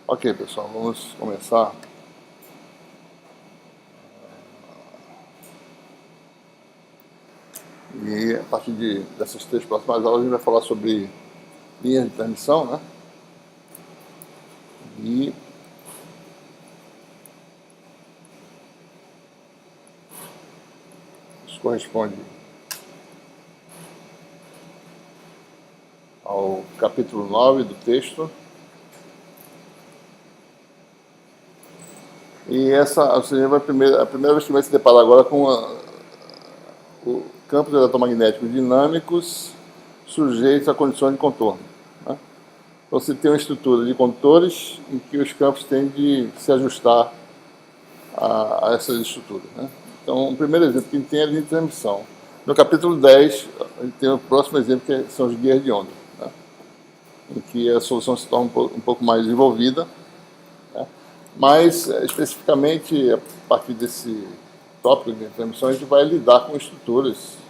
Ok, pessoal, vamos começar. E a partir dessas 3 próximas aulas a gente vai falar sobre linhas de transmissão, né? E isso corresponde ao capítulo 9 do texto. E você vai a primeira vez que vai se deparar agora com o campos eletromagnéticos dinâmicos sujeitos a condições de contorno, né? Então você tem uma estrutura de condutores em que os campos têm de se ajustar a essas estruturas, né? Então, o primeiro exemplo que a gente tem é a linha de transmissão. No capítulo 10, a gente tem o próximo exemplo, que são os guias de onda, né? Em que a solução se torna um pouco mais desenvolvida, né? Mas, especificamente, a partir desse tópico de transmissão, a gente vai lidar com estruturas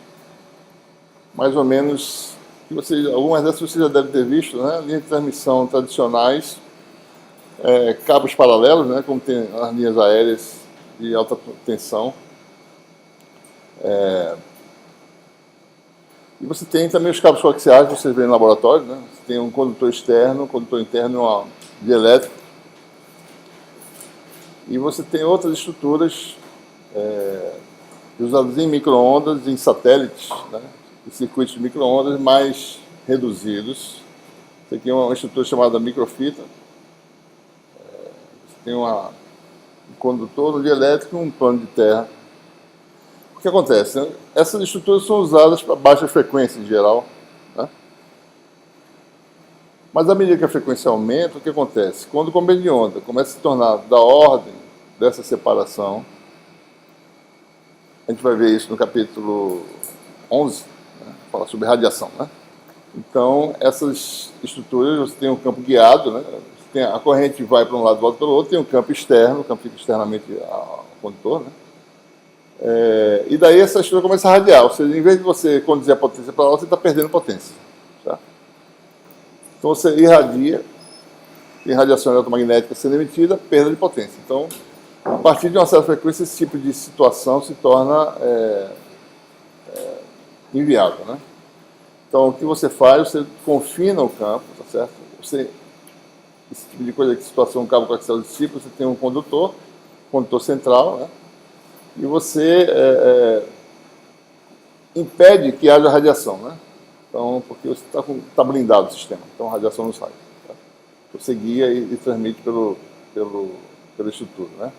mais ou menos, que algumas dessas você já deve ter visto, né? Linhas de transmissão tradicionais, cabos paralelos, né? Como tem as linhas aéreas de alta tensão. E você tem também os cabos coaxiais que você vê no laboratório, né? Você tem um condutor externo, um condutor interno de elétrico. E você tem outras estruturas usadas em micro-ondas, em satélites, né? Em circuitos de micro-ondas mais reduzidos. Você tem uma estrutura chamada microfita. Você tem um condutor de elétrico e um plano de terra. O que acontece, né? Essas estruturas são usadas para baixa frequência em geral, né? Mas à medida que a frequência aumenta, o que acontece? Quando o comprimento de onda começa a se tornar da ordem dessa separação, a gente vai ver isso no capítulo 11, né? Fala sobre radiação, né? Então, essas estruturas, você tem um campo guiado, né? A corrente vai para um lado e volta para o outro, tem um campo externo, o campo fica externamente ao condutor, né? E daí essa estrutura começa a radiar, ou seja, em vez de você conduzir a potência para lá, você está perdendo potência, tá? Então você irradia, tem radiação eletromagnética sendo emitida, perda de potência. Então, a partir de uma certa frequência, esse tipo de situação se torna inviável, né? Então, o que você faz, você confina o campo, tá certo? Esse tipo de coisa, que situação, um cabo coaxial desse tipo, você tem um condutor central, né? E você impede que haja radiação, né? Então, porque você está blindado o sistema, então a radiação não sai, tá? Você guia e transmite pela estrutura, né?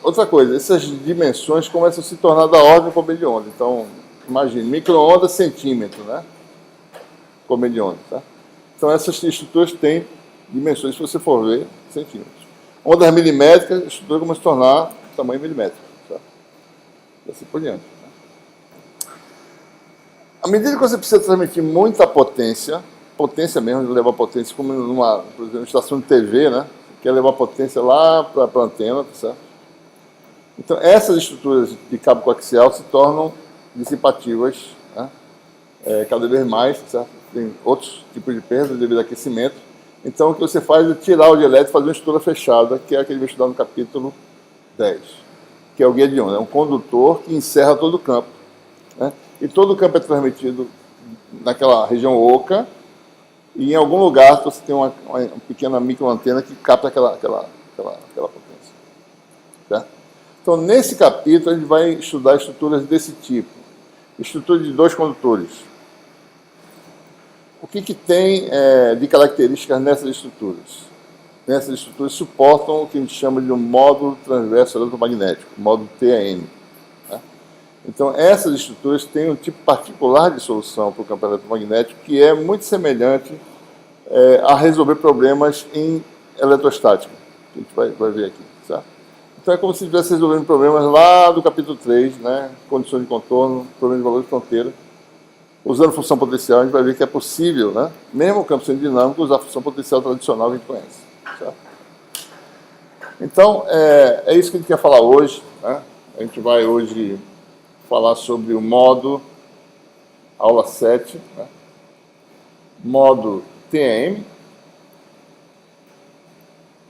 Outra coisa, essas dimensões começam a se tornar da ordem do comprimento de onda. Então, imagine, micro-onda, centímetro, né? Comprimento de onda, tá? Então, essas estruturas têm dimensões, se você for ver, centímetros. Ondas milimétricas, a estrutura começa a se tornar tamanho milimétrico, tá? E assim por diante, né? À medida que você precisa transmitir muita potência mesmo, de levar potência, como por exemplo, estação de TV, né? Quer levar potência lá para a antena, tá certo? Então, essas estruturas de cabo coaxial se tornam dissipativas, né? Cada vez mais, tá certo? Tem outros tipos de perda devido ao aquecimento. Então, o que você faz é tirar o dielétrico e fazer uma estrutura fechada, que é a que ele vai estudar no capítulo 10, que é o guia de onda. É um condutor que encerra todo o campo, né? E todo o campo é transmitido naquela região oca, e em algum lugar você tem uma pequena microantena que capta aquela potência, certo? Então, nesse capítulo, a gente vai estudar estruturas desse tipo. Estrutura de 2 condutores. O que tem de características nessas estruturas? Nessas estruturas suportam o que a gente chama de um módulo transverso eletromagnético, módulo TAN, né? Então, essas estruturas têm um tipo particular de solução para o campo eletromagnético que é muito semelhante a resolver problemas em eletrostática, que a gente vai ver aqui, certo? Então, é como se estivesse resolvendo problemas lá do capítulo 3, né? Condições de contorno, problemas de valor de fronteira. Usando função potencial, a gente vai ver que é possível, né? Mesmo o campo sendo dinâmico, usar a função potencial tradicional que a gente conhece. Certo? Então, é isso que a gente quer falar hoje. Né? A gente vai hoje falar sobre o modo, aula 7, né? Modo TM.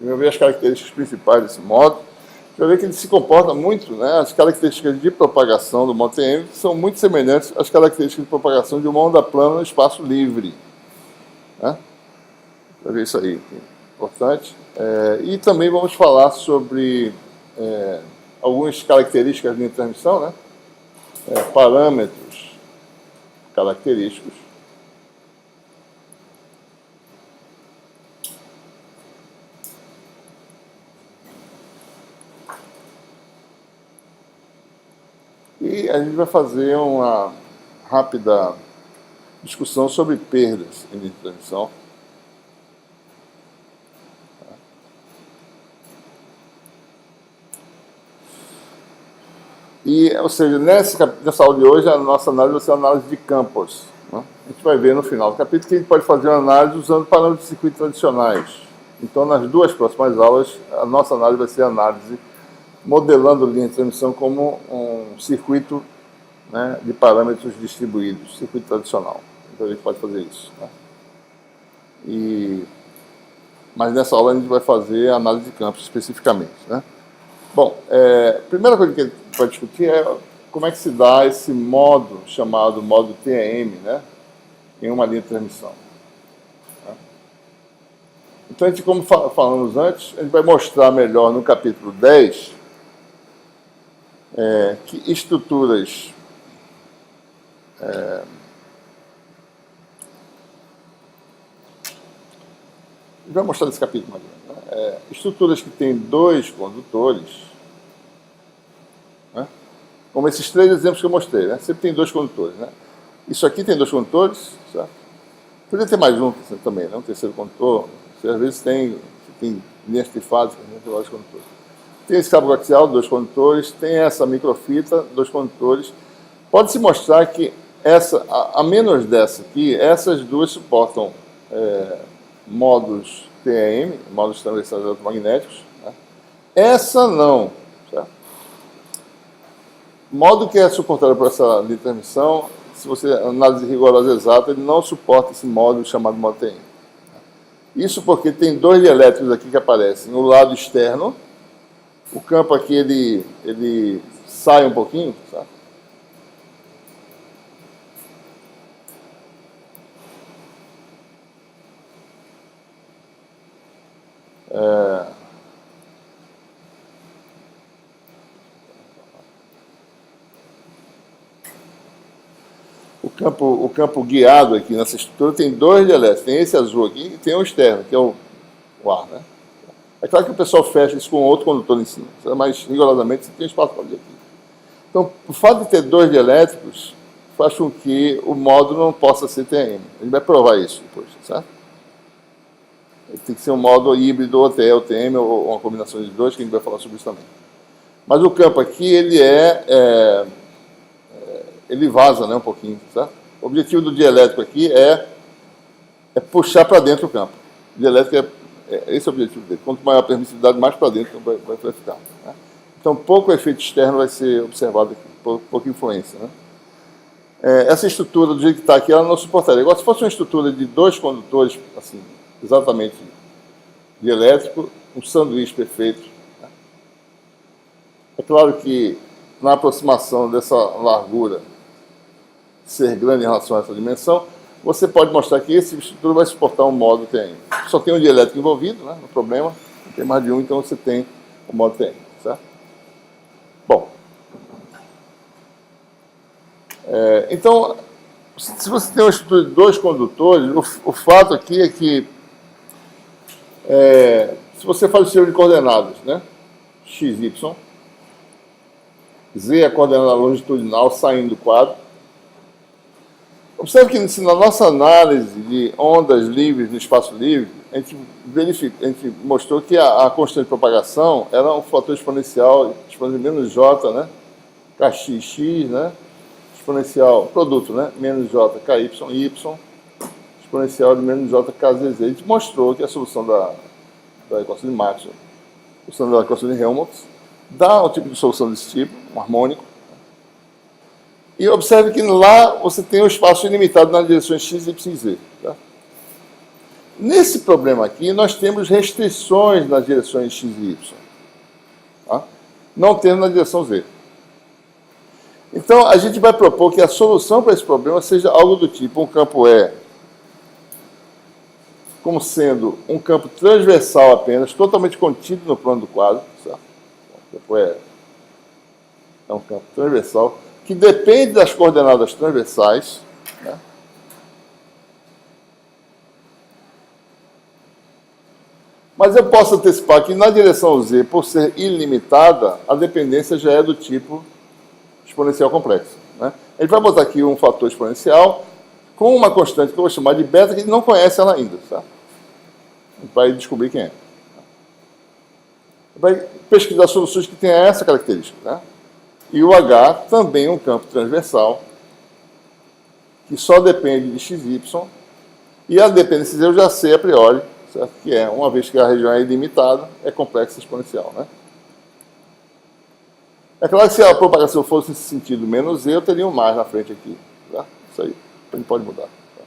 Vamos ver as características principais desse modo. Vai ver que ele se comporta muito, né? As características de propagação do modo TM são muito semelhantes às características de propagação de uma onda plana no espaço livre. Né? Vai ver isso aí, importante. E também vamos falar sobre algumas características de transmissão, né? Parâmetros característicos. E a gente vai fazer uma rápida discussão sobre perdas em linha de transmissão. Ou seja, nessa aula de hoje, a nossa análise vai ser uma análise de campos. Né? A gente vai ver no final do capítulo que a gente pode fazer uma análise usando parâmetros de circuito tradicionais. Então, nas duas próximas aulas, a nossa análise vai ser a análise modelando linha de transmissão como um circuito, né, de parâmetros distribuídos, circuito tradicional. Então, a gente pode fazer isso. Né? Mas nessa aula a gente vai fazer a análise de campos especificamente. Né? Bom, a primeira coisa que a gente vai discutir é como é que se dá esse modo chamado modo TAM, né, em uma linha de transmissão. Né? Então, a gente, como falamos antes, a gente vai mostrar melhor no capítulo 10 que estruturas a gente vai mostrar nesse capítulo mais ou menos, né? Estruturas que têm dois condutores, né? Como esses três exemplos que eu mostrei, né? Sempre tem dois condutores, né? Isso aqui tem dois condutores, certo? Podia ter mais um também, né? Um terceiro condutor. Você, às vezes tem linhas trifásicas, né? Tem vários condutores. Tem esse cabo coaxial, dois condutores. Tem essa microfita, dois condutores. Pode-se mostrar que a menos dessa aqui, essas duas suportam modos TAM, modos transversais eletromagnéticos. Né? Essa não. Certo? O modo que é suportado por essa linha de transmissão, se você análise rigorosa exata, ele não suporta esse modo chamado modo TM. Isso porque tem dois dielétricos aqui que aparecem no lado externo. O campo aqui ele sai um pouquinho, sabe? O campo guiado aqui nessa estrutura tem dois dielétricos. Tem esse azul aqui e tem o externo, que é o ar, né? É claro que o pessoal fecha isso com outro condutor em cima, mas rigorosamente você tem espaço para ver aqui. Então, o fato de ter dois dielétricos faz com que o modo não possa ser TM. A gente vai provar isso depois, certo? Tem que ser um modo híbrido ou TM ou uma combinação de dois, que a gente vai falar sobre isso também. Mas o campo aqui, ele vaza, né, um pouquinho, certo? O objetivo do dielétrico aqui é puxar para dentro o campo. O dielétrico esse é o objetivo dele. Quanto maior a permissividade, mais para dentro vai ficar. Né? Então, pouco efeito externo vai ser observado aqui, pouca influência. Né? Essa estrutura, do jeito que está aqui, ela não suportaria. Agora, se fosse uma estrutura de dois condutores, assim, exatamente dielétrico, um sanduíche perfeito. Né? É claro que, na aproximação dessa largura ser grande em relação a essa dimensão, você pode mostrar que esse estrutura vai suportar um modo TM. Só tem um dielétrico envolvido, né, no problema, não tem mais de um, então você tem o modo TM, certo? Bom, então, se você tem uma estrutura de dois condutores, o fato aqui é que, se você faz o sistema de coordenadas, né, x, y, z é a coordenada longitudinal saindo do quadro. Observe que se na nossa análise de ondas livres no espaço livre, a gente mostrou que a constante de propagação era um fator exponencial, exponencial menos j, né? Kxx, né? exponencial, produto, né? Menos j ky, y, exponencial de menos j kzz. A gente mostrou que a solução da equação de Maxwell, a solução da equação de Helmholtz, dá um tipo de solução desse tipo, um harmônico. E observe que lá você tem um espaço ilimitado nas direções x, y e z. Tá? Nesse problema aqui, nós temos restrições nas direções x e y. Tá? Não temos na direção z. Então, a gente vai propor que a solução para esse problema seja algo do tipo, um campo E como sendo um campo transversal apenas, totalmente contido no plano do quadro. Certo? O campo E é um campo transversal, que depende das coordenadas transversais. Né? Mas eu posso antecipar que na direção z, por ser ilimitada, a dependência já é do tipo exponencial complexo. Né? A gente vai botar aqui um fator exponencial com uma constante que eu vou chamar de beta, que a gente não conhece ela ainda. Tá? A gente vai descobrir quem é. Vai pesquisar soluções que tenham essa característica. Né? E o H também é um campo transversal, que só depende de XY, e a dependência eu já sei a priori, certo? Que é, uma vez que a região é ilimitada, é complexa exponencial. Né? É claro que se a propagação fosse nesse sentido menos e, eu teria um mais na frente aqui. Tá? Isso aí, a gente pode mudar. Tá?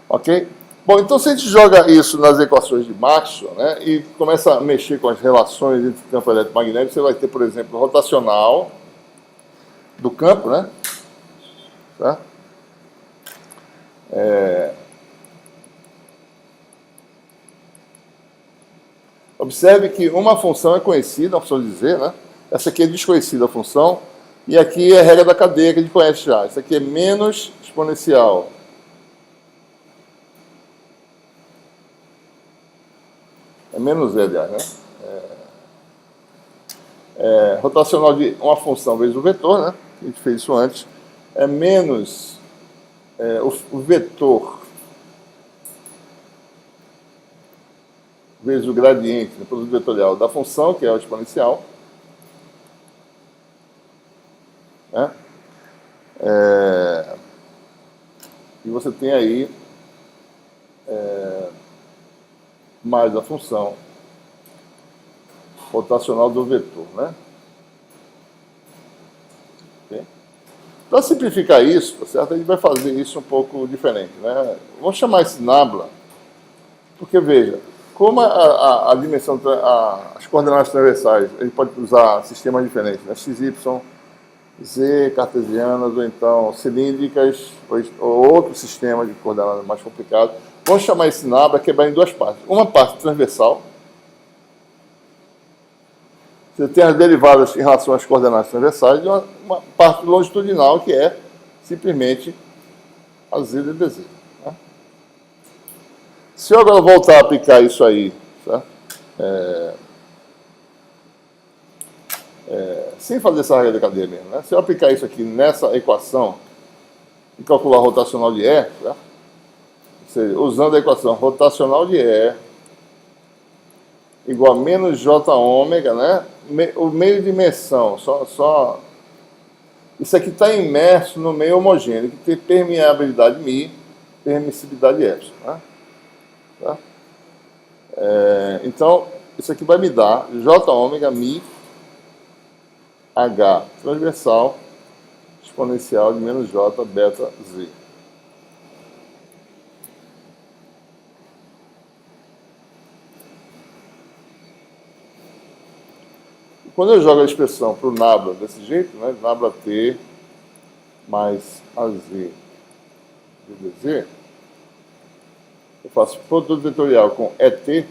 Ok? Bom, então se a gente joga isso nas equações de Maxwell, né, e começa a mexer com as relações entre campo eletromagnético, você vai ter, por exemplo, rotacional do campo, né? Tá? Observe que uma função é conhecida, a função de z, né? Essa aqui é desconhecida a função, e aqui é a regra da cadeia que a gente conhece já. Isso aqui é menos exponencial. É menos z, aliás, né? Rotacional de uma função vezes o vetor, né? A gente fez isso antes. É menos o vetor vezes o gradiente do produto vetorial da função, que é o exponencial. Né? E você tem aí mais a função rotacional do vetor. Né? Okay? Para simplificar isso, tá certo? A gente vai fazer isso um pouco diferente. Né? Vamos chamar esse nabla, porque, veja, como a dimensão, as coordenadas transversais, a gente pode usar sistemas diferentes, né? XY, Z, cartesianas, ou então cilíndricas, ou outro sistema de coordenadas mais complicado. Vamos chamar esse nabla, quebrar em duas partes. Uma parte transversal, você tem as derivadas em relação às coordenadas transversais, e uma parte longitudinal, que é simplesmente a Z de dz. Né? Se eu agora voltar a aplicar isso aí, tá? Sem fazer essa regra de cadeia mesmo, né? Se eu aplicar isso aqui nessa equação e calcular a rotacional de E, tá? Ou seja, usando a equação rotacional de E igual a menos J ômega, né? O meio dimensão, isso aqui está imerso no meio homogêneo, que tem permeabilidade μ, permissibilidade ε. Né? Tá? Então, isso aqui vai me dar J ômega μ H transversal exponencial de menos J beta Z. Quando eu jogo a expressão para o nabla desse jeito, né, nabla T mais AZ de dz, eu faço produto vetorial com ET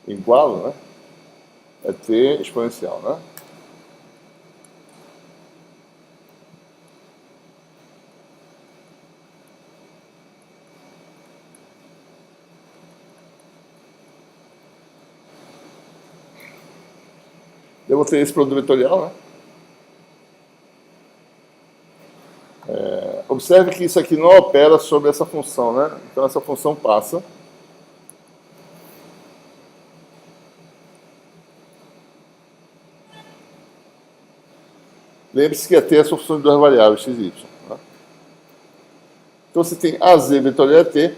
igual, né? ET exponencial, né? Eu vou ter esse produto vetorial, né? Observe que isso aqui não opera sobre essa função, né? Então essa função passa. Lembre-se que ET é a função de duas variáveis, x e y. Tá? Então você tem AZ vetorial ET,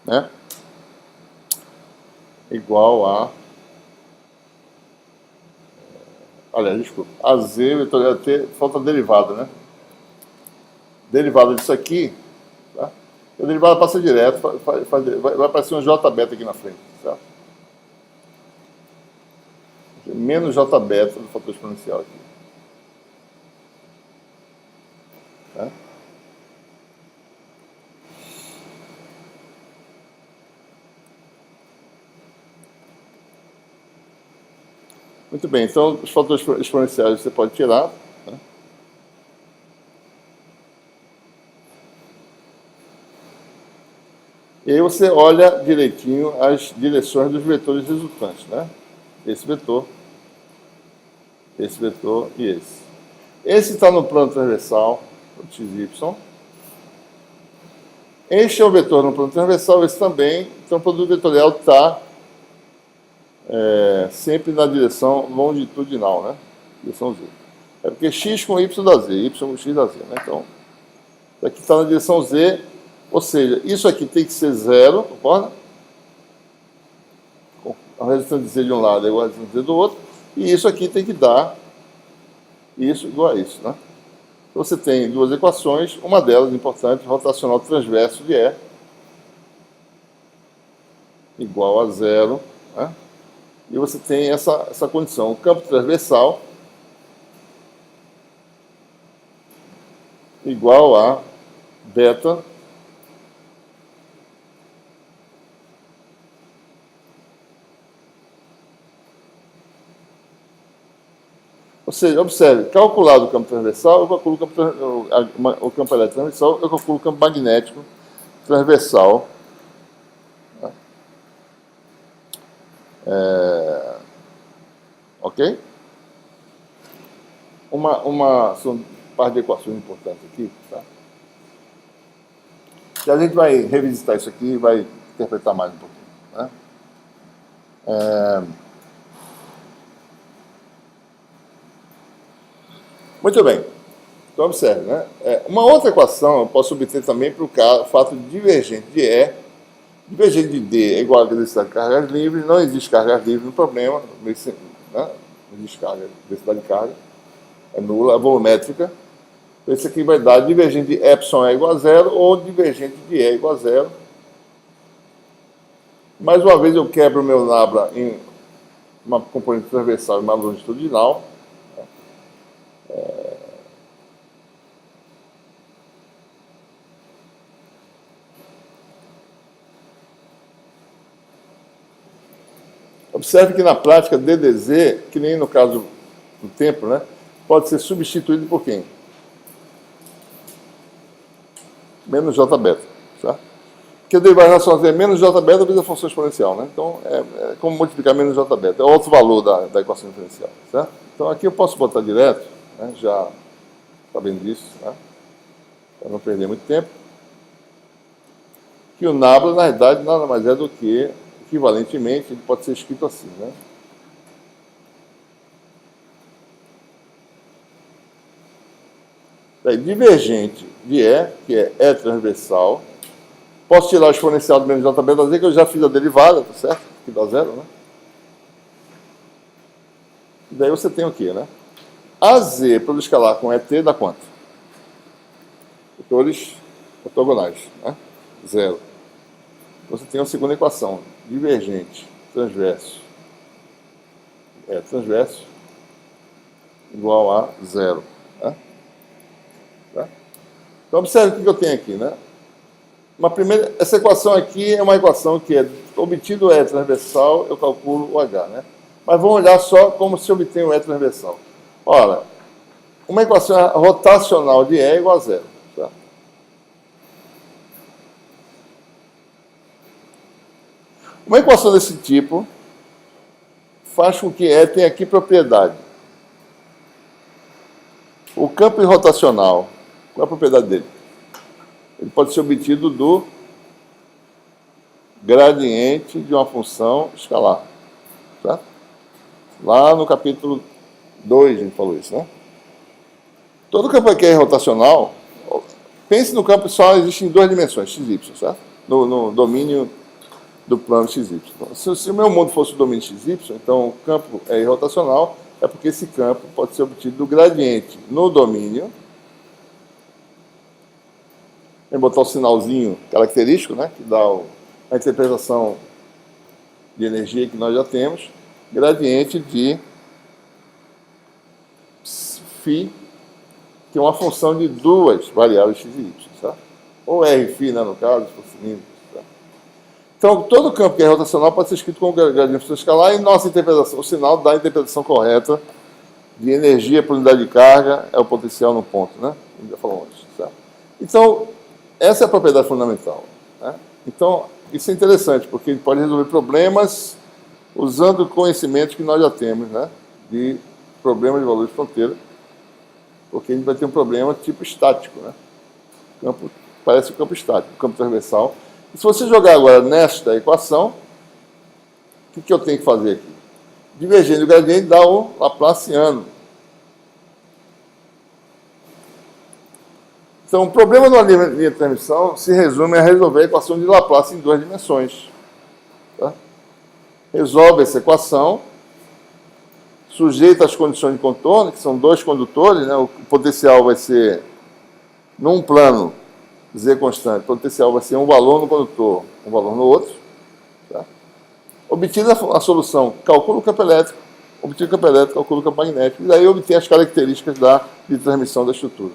né? Igual a... Aliás, desculpa. AZ vetorial ET, falta derivada, né? Derivada disso aqui, tá? A derivada passa direto, vai aparecer um J beta aqui na frente, tá? Menos J beta do fator exponencial aqui. Tá? Muito bem, então os fatores exponenciais você pode tirar. Tá? E aí você olha direitinho as direções dos vetores resultantes, né? Esse vetor e esse. Esse está no plano transversal, o XY. Este é o vetor no plano transversal, esse também. Então o produto vetorial está sempre na direção longitudinal, né? Direção Z. É porque x com y dá z, y com x dá z, né? Então, aqui está na direção Z, ou seja, isso aqui tem que ser zero, concorda? A resistência de Z de um lado é igual a resistência de Z do outro, e isso aqui tem que dar isso igual a isso, né? Então você tem duas equações, uma delas importante, rotacional transverso de E, igual a zero, né? E você tem essa condição, o campo transversal igual a beta ou seja, observe, calculado o campo transversal, eu calculo o campo elétrico transversal, eu calculo o campo magnético transversal. Né? Ok? São um par de equações importantes aqui, tá? E a gente vai revisitar isso aqui e vai interpretar mais um pouquinho. Né? Muito bem. Então, observe, né? Uma outra equação eu posso obter também para o fato de divergente de E, divergente de D é igual a densidade de cargas livres, não existe cargas livres no problema, né? Não existe carga, densidade de carga, é nula, é volumétrica. Então, isso aqui vai dar divergente de epsilon é igual a zero ou divergente de E igual a zero. Mais uma vez eu quebro o meu nabla em uma componente transversal e uma longitudinal. Observe que na prática DDZ, que nem no caso do tempo, né, pode ser substituído por quem? Menos J beta. Tá? Porque a derivada racional é menos J beta vezes a função exponencial. Né? Então, é como multiplicar menos J beta. É outro valor da equação diferencial. Certo? Então, aqui eu posso botar direto, né, já sabendo disso, né, para não perder muito tempo, que o nabla, na verdade, nada mais é do que, equivalentemente, ele pode ser escrito assim, né? Daí, divergente de E, que é E transversal. Posso tirar o exponencial do menos J beta Z, que eu já fiz a derivada, tá certo? Que dá zero, né? E daí você tem o quê, né? AZ pelo escalar com ET dá quanto? Vetores ortogonais, né? Zero. Você tem a segunda equação, divergente, transverso. Transverso igual a zero. Né? Tá? Então, observe o que eu tenho aqui, né? Essa equação aqui é uma equação que é obtido o E transversal, eu calculo o H, né? Mas vamos olhar só como se obtém o E transversal. Ora, uma equação rotacional de E é igual a zero. Tá? Uma equação desse tipo faz com que E tenha aqui propriedade. O campo irrotacional, qual é a propriedade dele? ele pode ser obtido do gradiente de uma função escalar. Certo? Lá no capítulo 2 a gente falou isso, né? Todo campo que é rotacional, pense no campo só existe em duas dimensões, x e y, certo? No domínio do plano x, y. Se o meu mundo fosse o domínio x, y, então o campo é irrotacional, é porque esse campo pode ser obtido do gradiente no domínio. Vou botar o sinalzinho característico, né, que dá a interpretação de energia que nós já temos, gradiente de φ, que é uma função de duas variáveis x e y, certo? Ou Rφ, né, no caso, se for cilíndrico. Certo? Então, todo campo que é rotacional pode ser escrito como gradiente de função escalar, e nossa interpretação, o sinal dá a interpretação correta de energia por unidade de carga, é o potencial no ponto, né? A gente já falou antes, certo? Então, essa é a propriedade fundamental, né? Então, isso é interessante, porque a gente pode resolver problemas usando conhecimentos que nós já temos, né? De problemas de valor de fronteira, porque a gente vai ter um problema tipo estático, né? Campo, parece um campo estático, um campo transversal. E se você jogar agora nesta equação, o que eu tenho que fazer aqui? Divergente do gradiente dá o laplaciano. Então, o problema de uma linha de transmissão se resume a resolver a equação de Laplace em duas dimensões. Tá? Resolve essa equação, sujeita às condições de contorno, que são dois condutores, né? O potencial vai ser, num plano Z constante, o potencial vai ser um valor no condutor, um valor no outro. Tá? Obtida a solução, calcula o campo elétrico, obtida o campo elétrico, calcula o campo magnético, e daí obtém as características de transmissão da estrutura.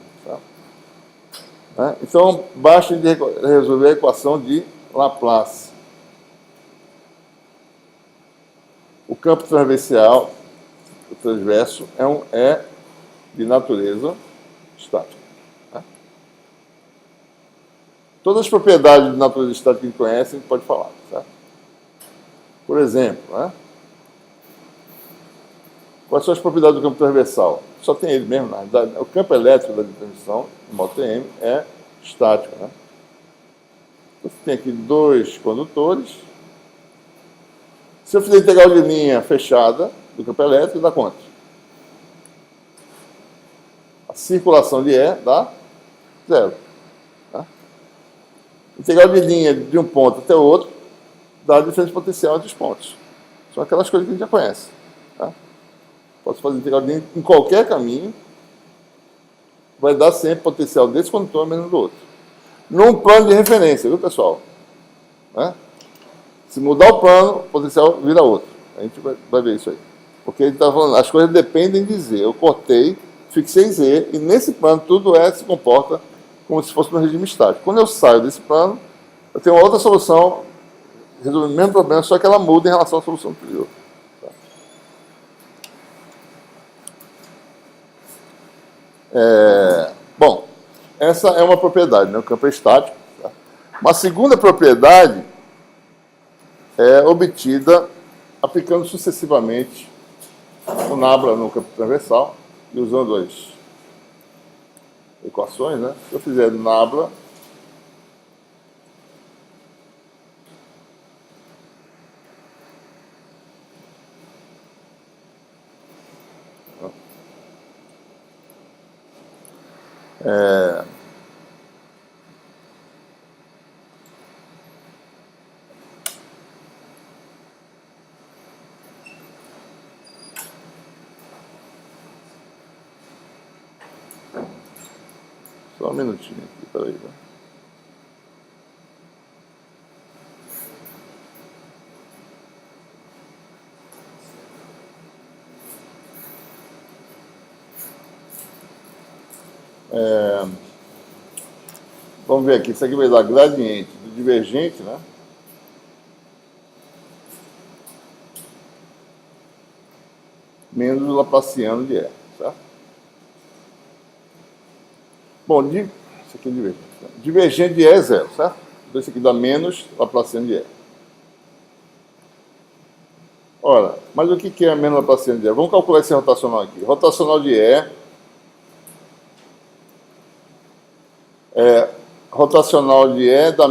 Tá? Então, basta resolver a equação de Laplace. O campo transversal, o transverso, é de natureza estática. Tá? Todas as propriedades de natureza estática que a gente conhece, a gente pode falar. Tá? Por exemplo, né? Quais são as propriedades do campo transversal? Só tem ele mesmo, na verdade. O campo elétrico da transmissão, no modo TM, é estático. Né? Você tem aqui dois condutores. Se eu fizer integral de linha fechada do campo elétrico, dá quanto? A circulação de E dá zero. Tá? Integral de linha de um ponto até o outro dá a diferença potencial entre os pontos. São aquelas coisas que a gente já conhece. Tá? Posso fazer integral de linha em qualquer caminho, vai dar sempre potencial desse condutor menos do outro. Num plano de referência, viu, pessoal? Né? Se mudar o plano, o potencial vira outro. A gente vai ver isso aí. Porque ele está falando, as coisas dependem de Z. Eu cortei, fixei Z, e nesse plano tudo se comporta como se fosse no regime estático. Quando eu saio desse plano, eu tenho uma outra solução, resolvendo o mesmo problema, só que ela muda em relação à solução anterior. Bom, essa é uma propriedade, né? O campo é estático. Tá? Uma segunda propriedade é obtida aplicando sucessivamente o nabla no campo transversal e usando as equações, né? Se eu fizer nabla só um minutinho aqui, peraí. Né? Vamos ver aqui, isso aqui vai dar gradiente do divergente, né? Menos o laplaciano de E, certo? Bom, isso aqui é divergente. Né? Divergente de E é zero, certo? Então isso aqui dá menos laplaciano de E. Ora, mas o que é menos laplaciano de E? Vamos calcular esse rotacional aqui. Rotacional de E rotacional de E da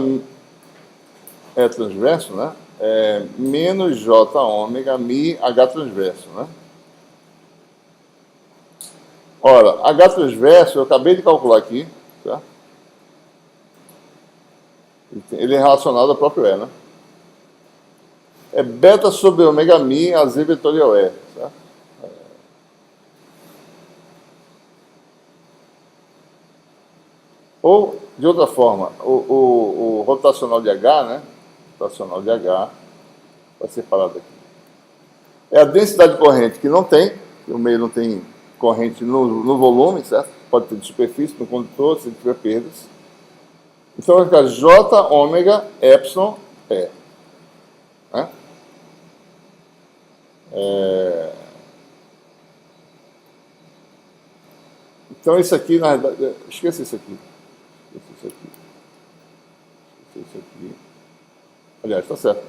E transverso, né? É menos J ômega mi H transverso, né? Ora, H transverso, eu acabei de calcular aqui, tá? Ele é relacionado ao próprio E, né? É beta sobre ômega mi a Z vetorial E, tá? Ou, de outra forma, o rotacional de H, né? Rotacional de H, vai ser separado aqui. É a densidade corrente que não tem, que o meio não tem corrente no volume, certo? Pode ter de superfície, no condutor, se tiver perdas. Então vai ficar J ômega epsilon E. Né? Então isso aqui, na verdade, esqueça isso aqui. Esqueça isso aqui. Esqueça isso aqui. Aliás, está certo.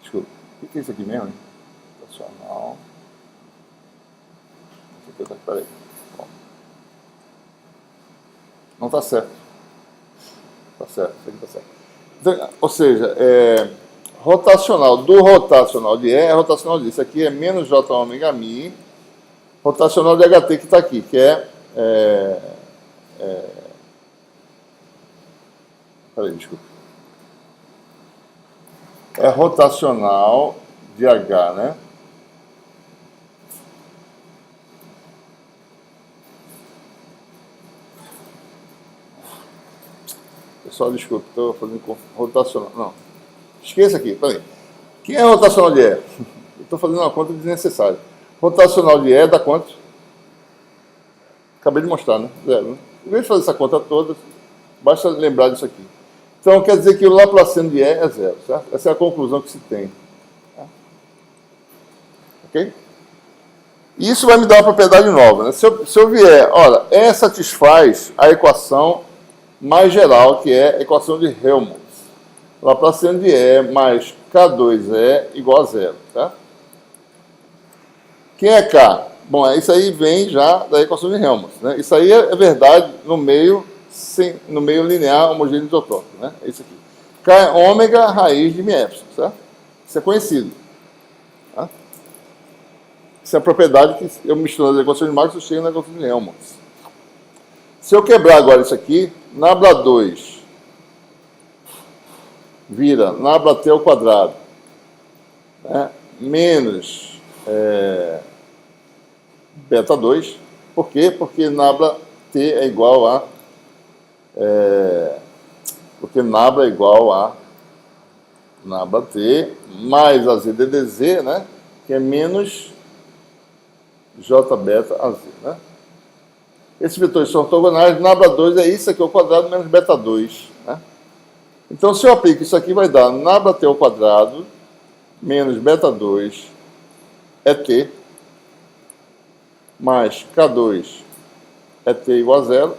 Desculpa. O que é isso aqui mesmo? Hein? Rotacional. Isso aqui, peraí. Bom. Não está certo. Está certo, isso aqui está certo. Então, ou seja, rotacional do rotacional de E é rotacional disso. Isso aqui é menos J ômega mi, rotacional de HT que está aqui, que peraí, desculpa. É rotacional de H, né? Pessoal, desculpa, estou fazendo rotacional. Não. Esqueça aqui, peraí. Quem é rotacional de E? Estou fazendo uma conta desnecessária. Rotacional de E dá quanto? Acabei de mostrar, né? Zero. Né? Em vez de fazer essa conta toda, basta lembrar disso aqui. Então, quer dizer que o Laplaciano de E é zero, certo? Essa é a conclusão que se tem. Ok? E isso vai me dar uma propriedade nova. Né? Se eu vier, olha, E satisfaz a equação mais geral, que é a equação de Helmholtz. Laplaciano de E mais K2E igual a zero, tá? Quem é K? Bom, isso aí vem já da equação de Helmholtz, né? Isso aí é verdade no meio linear homogêneo isotópico, né? É isso aqui. K é ômega raiz de mi epsilon, certo? Isso é conhecido. Tá? Isso é a propriedade que eu misturando as equações de Maxwell, eu chego na equação de Helmholtz. Se eu quebrar agora isso aqui, nabla 2 vira nabla t ao quadrado, né? Menos beta 2. Por quê? Porque nabla t é igual a nabla t mais a z ddz, né? Que é menos j beta a z, né? Esses vetores são ortogonais, nabla 2 é isso aqui ao quadrado menos beta 2, né? Então, se eu aplico isso aqui, vai dar nabla t ao quadrado menos beta 2 é t, mais K2 é t igual a zero.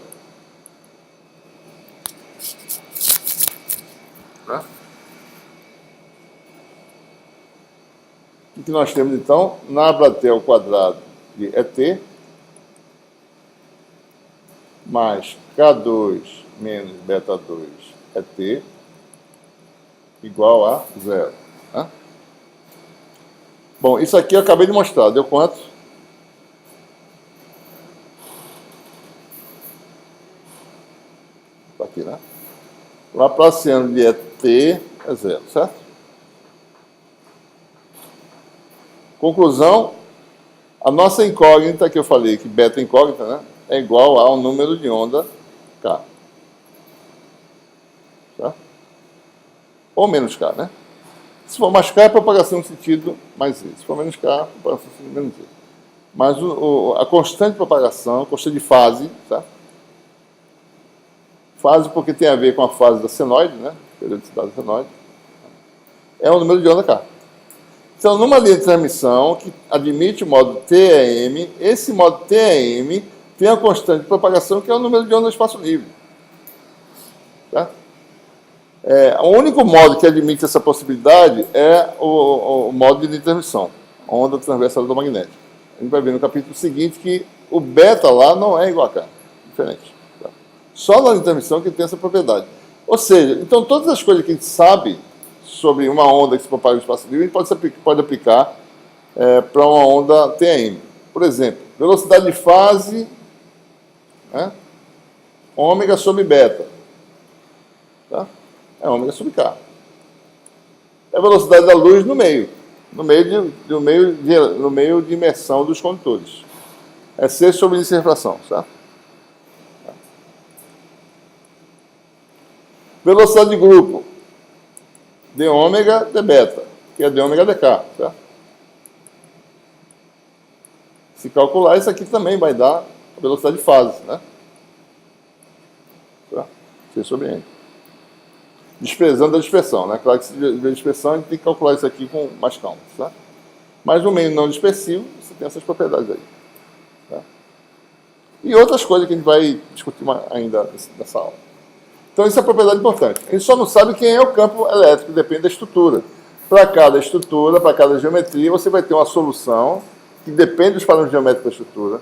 Né? O que nós temos, então? Nabla t ao quadrado de ET mais K2 menos beta 2 é t igual a zero. Né? Bom, isso aqui eu acabei de mostrar. Deu quanto? Está aqui, né? Laplaciano de ET é zero, certo? Conclusão, a nossa incógnita, que eu falei que beta incógnita, né? É igual ao número de onda K. Tá? Ou menos K, né? Se for mais K, é propagação no sentido mais Z. Se for menos K, é propagação no sentido menos Z. Mas a constante de propagação, a constante de fase, tá? Fase porque tem a ver com a fase da senoide, né? Periodicidade da senoide. É o número de onda K. Então, numa linha de transmissão que admite o modo TEM, esse modo TEM tem a constante de propagação que é o número de ondas no espaço livre. Tá? O único modo que admite essa possibilidade é o modo de transmissão, a onda transversa eletromagnética. A gente vai ver no capítulo seguinte que o beta lá não é igual a K, diferente. Tá? Só na transmissão que tem essa propriedade. Ou seja, então todas as coisas que a gente sabe sobre uma onda que se propaga no espaço livre, a gente pode aplicar para uma onda TM. Por exemplo, velocidade de fase, né? Ômega sobre beta. Tá? É ômega sobre K. É a velocidade da luz no meio de imersão dos condutores. É C sobre índice de refração, certo? Velocidade de grupo, d ômega, d beta, que é d ômega, dk, certo? Se calcular, isso aqui também vai dar a velocidade de fase, né? Tá? C sobre N. Desprezando a dispersão, né? Claro que se tiver dispersão, a gente tem que calcular isso aqui com mais calma, tá? Mas no meio não dispersivo, você tem essas propriedades aí. Tá? E outras coisas que a gente vai discutir ainda nessa aula. Então, isso é propriedade importante. A gente só não sabe quem é o campo elétrico, depende da estrutura. Para cada estrutura, para cada geometria, você vai ter uma solução que depende dos parâmetros geométricos da estrutura.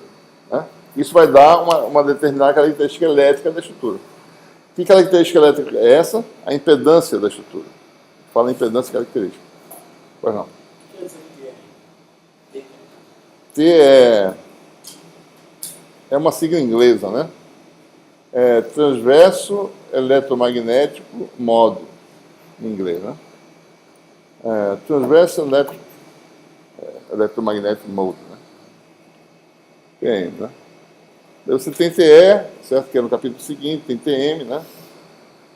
Né? Isso vai dar uma determinada característica elétrica da estrutura. Que característica elétrica é essa? A impedância da estrutura. Fala em impedância característica. Pois não. T é uma sigla inglesa, né? É transverso eletromagnético modo, em inglês, né? Transverso eletromagnético mode, né? TM, né? Você tem TE, certo? Que é no capítulo seguinte, tem TM, né?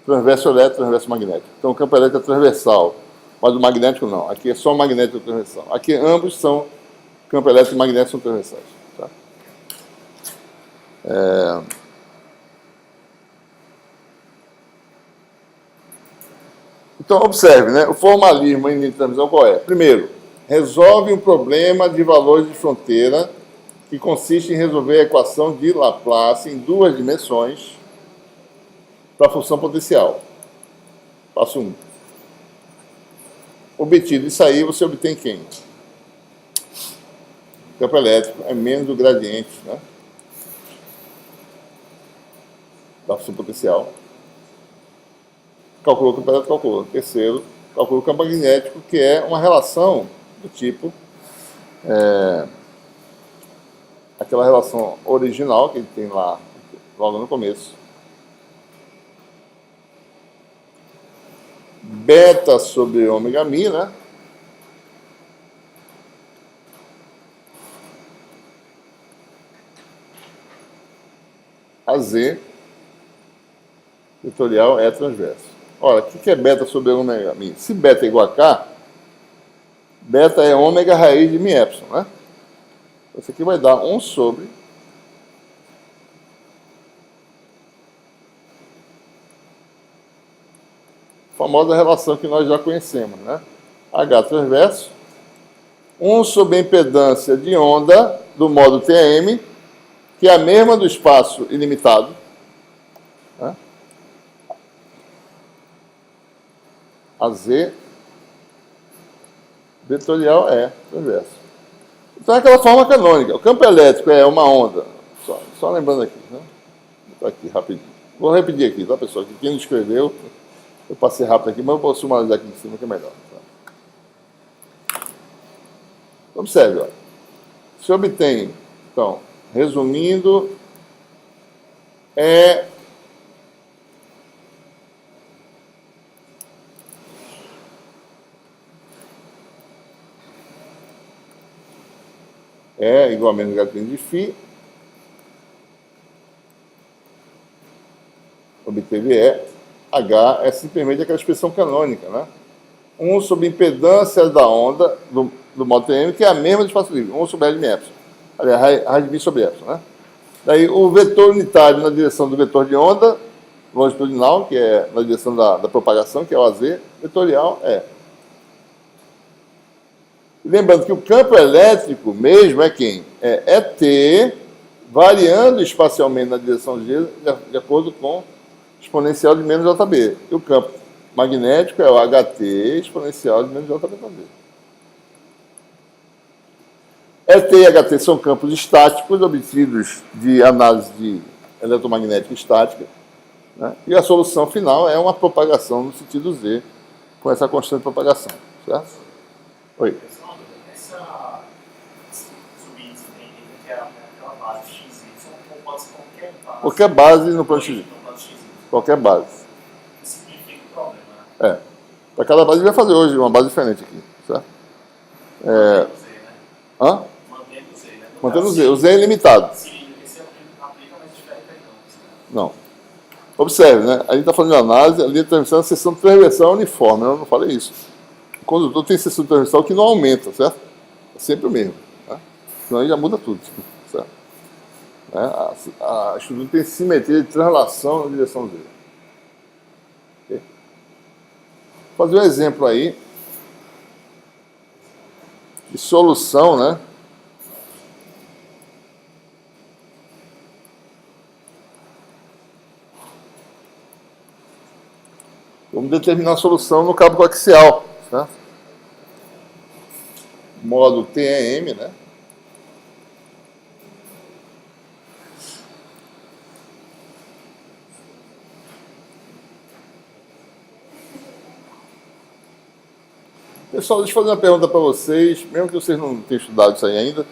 Transverso elétrico, transverso magnético. Então o campo elétrico é transversal, mas o magnético não. Aqui é só o magnético transversal. Aqui ambos são, campo elétrico e magnético são transversais. Tá? Então, observe, né? O formalismo em transmissão qual é? Primeiro, resolve um problema de valores de fronteira que consiste em resolver a equação de Laplace em duas dimensões para a função potencial. Passo 1. Obtido isso aí, você obtém quem? O campo elétrico é menos o gradiente, né? Da função potencial. Calculou o campo elétrico, calculou. Terceiro, calculou o campo magnético, que é uma relação do tipo aquela relação original que ele tem lá logo no começo. Beta sobre ômega mi, né? A Z vetorial é transverso. Ora, o que é beta sobre ômega mi? Se beta é igual a K, beta é ômega raiz de mi epsilon, né? Isso aqui vai dar 1 sobre a famosa relação que nós já conhecemos, né? H transverso, 1 sobre a impedância de onda do modo TM, que é a mesma do espaço ilimitado, né? A Z vetorial é transverso. Então é aquela forma canônica. O campo elétrico é uma onda. Só lembrando aqui, né? Vou botar aqui rapidinho. Vou repetir aqui, tá, pessoal? Que quem não escreveu, eu passei rápido aqui, mas eu posso sumarizar aqui em cima que é melhor. Tá? Observe, ó. Se obtém, então, resumindo, é igual a menos gatilho de φ, obteve H é simplesmente aquela expressão canônica, né? 1 sobre impedância da onda do modo TM, que é a mesma do espaço livre, 1 sobre R de epsilon. Aliás, raiz de mi sobre epsilon, né? Daí o vetor unitário na direção do vetor de onda longitudinal, que é na direção da propagação, que é o AZ, vetorial é. Lembrando que o campo elétrico mesmo é quem? É T, variando espacialmente na direção G, de acordo com exponencial de menos JB. E o campo magnético é o HT exponencial de menos JB também. ET e HT são campos estáticos obtidos de análise de eletromagnética estática. né? E a solução final é uma propagação no sentido Z, com essa constante propagação. Certo? Oi. Essa subíndice tem que é aquela base x, y, ou pode ser qualquer base? Qualquer base no plano x. Qualquer base. Isso significa o problema, É. né? Para cada base, a gente vai fazer hoje uma base diferente aqui. Certo? Mantendo o z, né? Hã? Mantendo o z, né? Mantendo o Z. O Z é ilimitado. Se esse aplica, mas difere para Não. Observe, né? A gente está falando de análise, a linha de transmissão é a seção de transversal uniforme. Eu não falei isso. O condutor tem seção de transversal que não aumenta, certo? É sempre o mesmo. Né? Senão aí já muda tudo. Certo? Né? A estrutura tem simetria de translação na direção Z. Okay? Vou fazer um exemplo aí de solução, né? Vamos determinar a solução no cabo coaxial, certo? Modo TEM, né? Pessoal, deixa eu fazer uma pergunta para vocês, mesmo que vocês não tenham estudado isso aí ainda.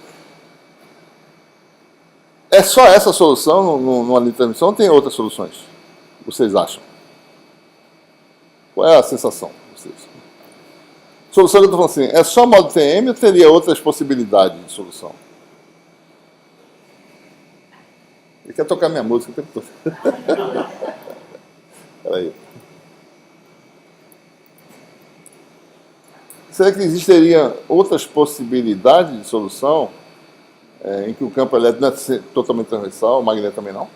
É só essa solução numa linha de transmissão ou tem outras soluções? Vocês acham? Qual é a sensação de vocês? Solução que eu estou falando assim, é só modo TM ou teria outras possibilidades de solução? Ele quer tocar minha música o tempo todo. Peraí. Será que existiriam outras possibilidades de solução em que o campo elétrico não é totalmente transversal, o magneto também não?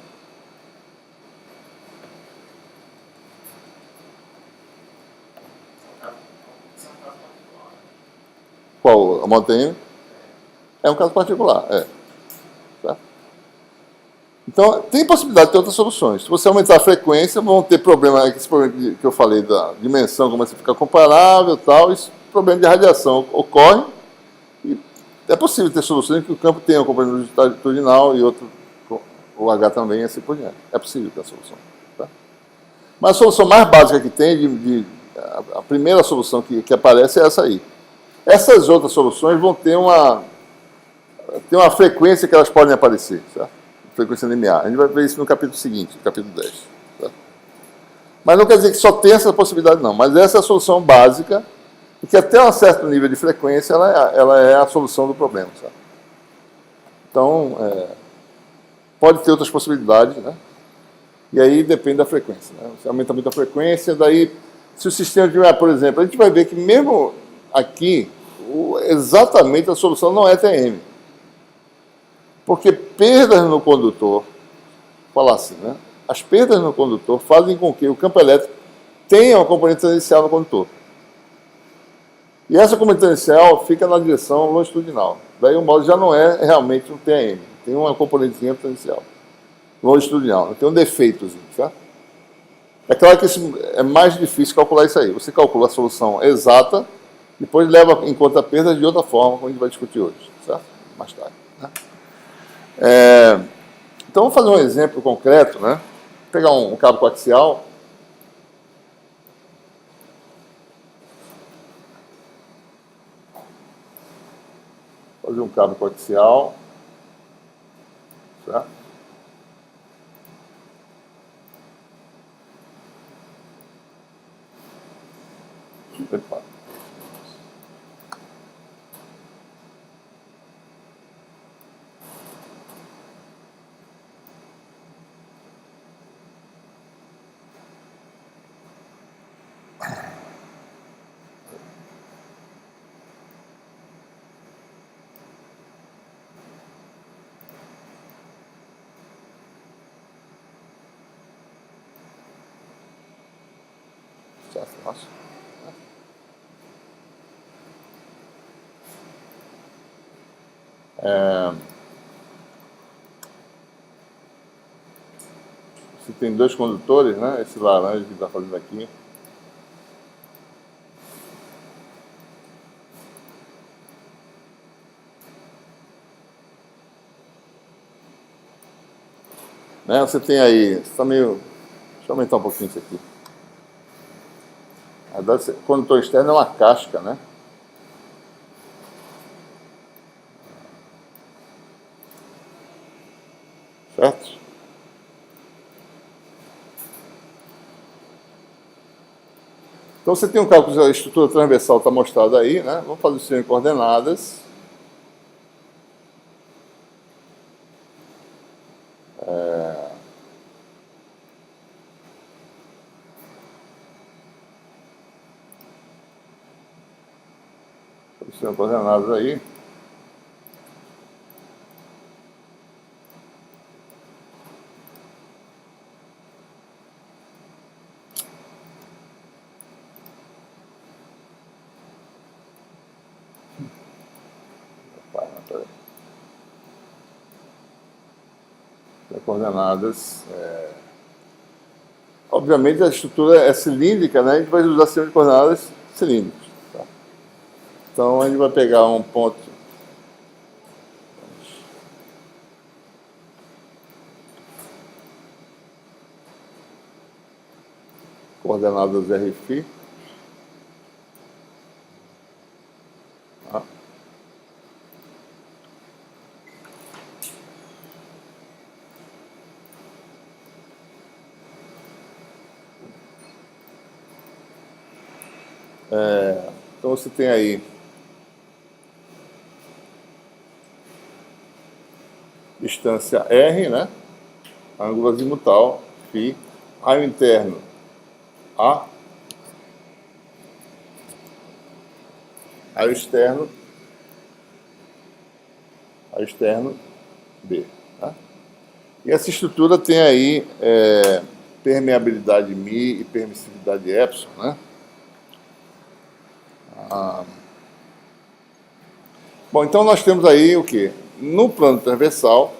Qual? A modo TM? É um caso particular, Tá? Então, tem possibilidade de ter outras soluções. Se você aumentar a frequência, vão ter problema, esse problema que eu falei da dimensão, começa a ficar comparável e tal, esse problema de radiação ocorre e é possível ter soluções em que o campo tenha um componente longitudinal e outro, o H também, e assim por diante. É possível ter a solução. Tá? Mas a solução mais básica que tem, a primeira solução que aparece é essa aí. Essas outras soluções vão ter uma frequência que elas podem aparecer, certo? Frequência limiar. A gente vai ver isso no capítulo seguinte, no capítulo 10. Certo? Mas não quer dizer que só tem essa possibilidade, não. Mas essa é a solução básica, e que até um certo nível de frequência ela é a solução do problema. Certo? Então, pode ter outras possibilidades, né? E aí depende da frequência. Né? Você aumenta muito a frequência, daí, se o sistema tiver, por exemplo, a gente vai ver que mesmo aqui, exatamente a solução não é TM. Porque perdas no condutor, vou falar assim, né? As perdas no condutor fazem com que o campo elétrico tenha uma componente tangencial no condutor. E essa componente tangencial fica na direção longitudinal. Daí o módulo já não é realmente um TM, tem uma componentezinha tangencial longitudinal, tem um defeitozinho, certo? É claro que é mais difícil calcular isso aí. Você calcula a solução exata, depois leva em conta perdas de outra forma, como a gente vai discutir hoje, certo? Mais tarde. Né? Então, vamos fazer um exemplo concreto, né? Vou pegar um cabo coaxial. Fazer um cabo coaxial. Certo? Epa. Nossa. Você tem dois condutores, né? Esse laranja que está fazendo aqui. Né? Você tem aí, você está meio eu aumentar um pouquinho isso aqui. Condutor externo é uma casca, né? Certo? Então você tem um cálculo da estrutura transversal, está mostrado aí, né? Vamos fazer o sistema de coordenadas. O sistema de coordenadas aí. Coordenadas. Obviamente a estrutura é cilíndrica, né? A gente vai usar sistema de coordenadas cilíndricos. Tá? Então a gente vai pegar um ponto. Coordenadas RFI. Tá? Então você tem aí distância R, né? Ângulo azimutal, φ, raio interno A, raio externo B. Tá? E essa estrutura tem aí permeabilidade μ e permissividade ε, né? Bom, então nós temos aí o quê? No plano transversal,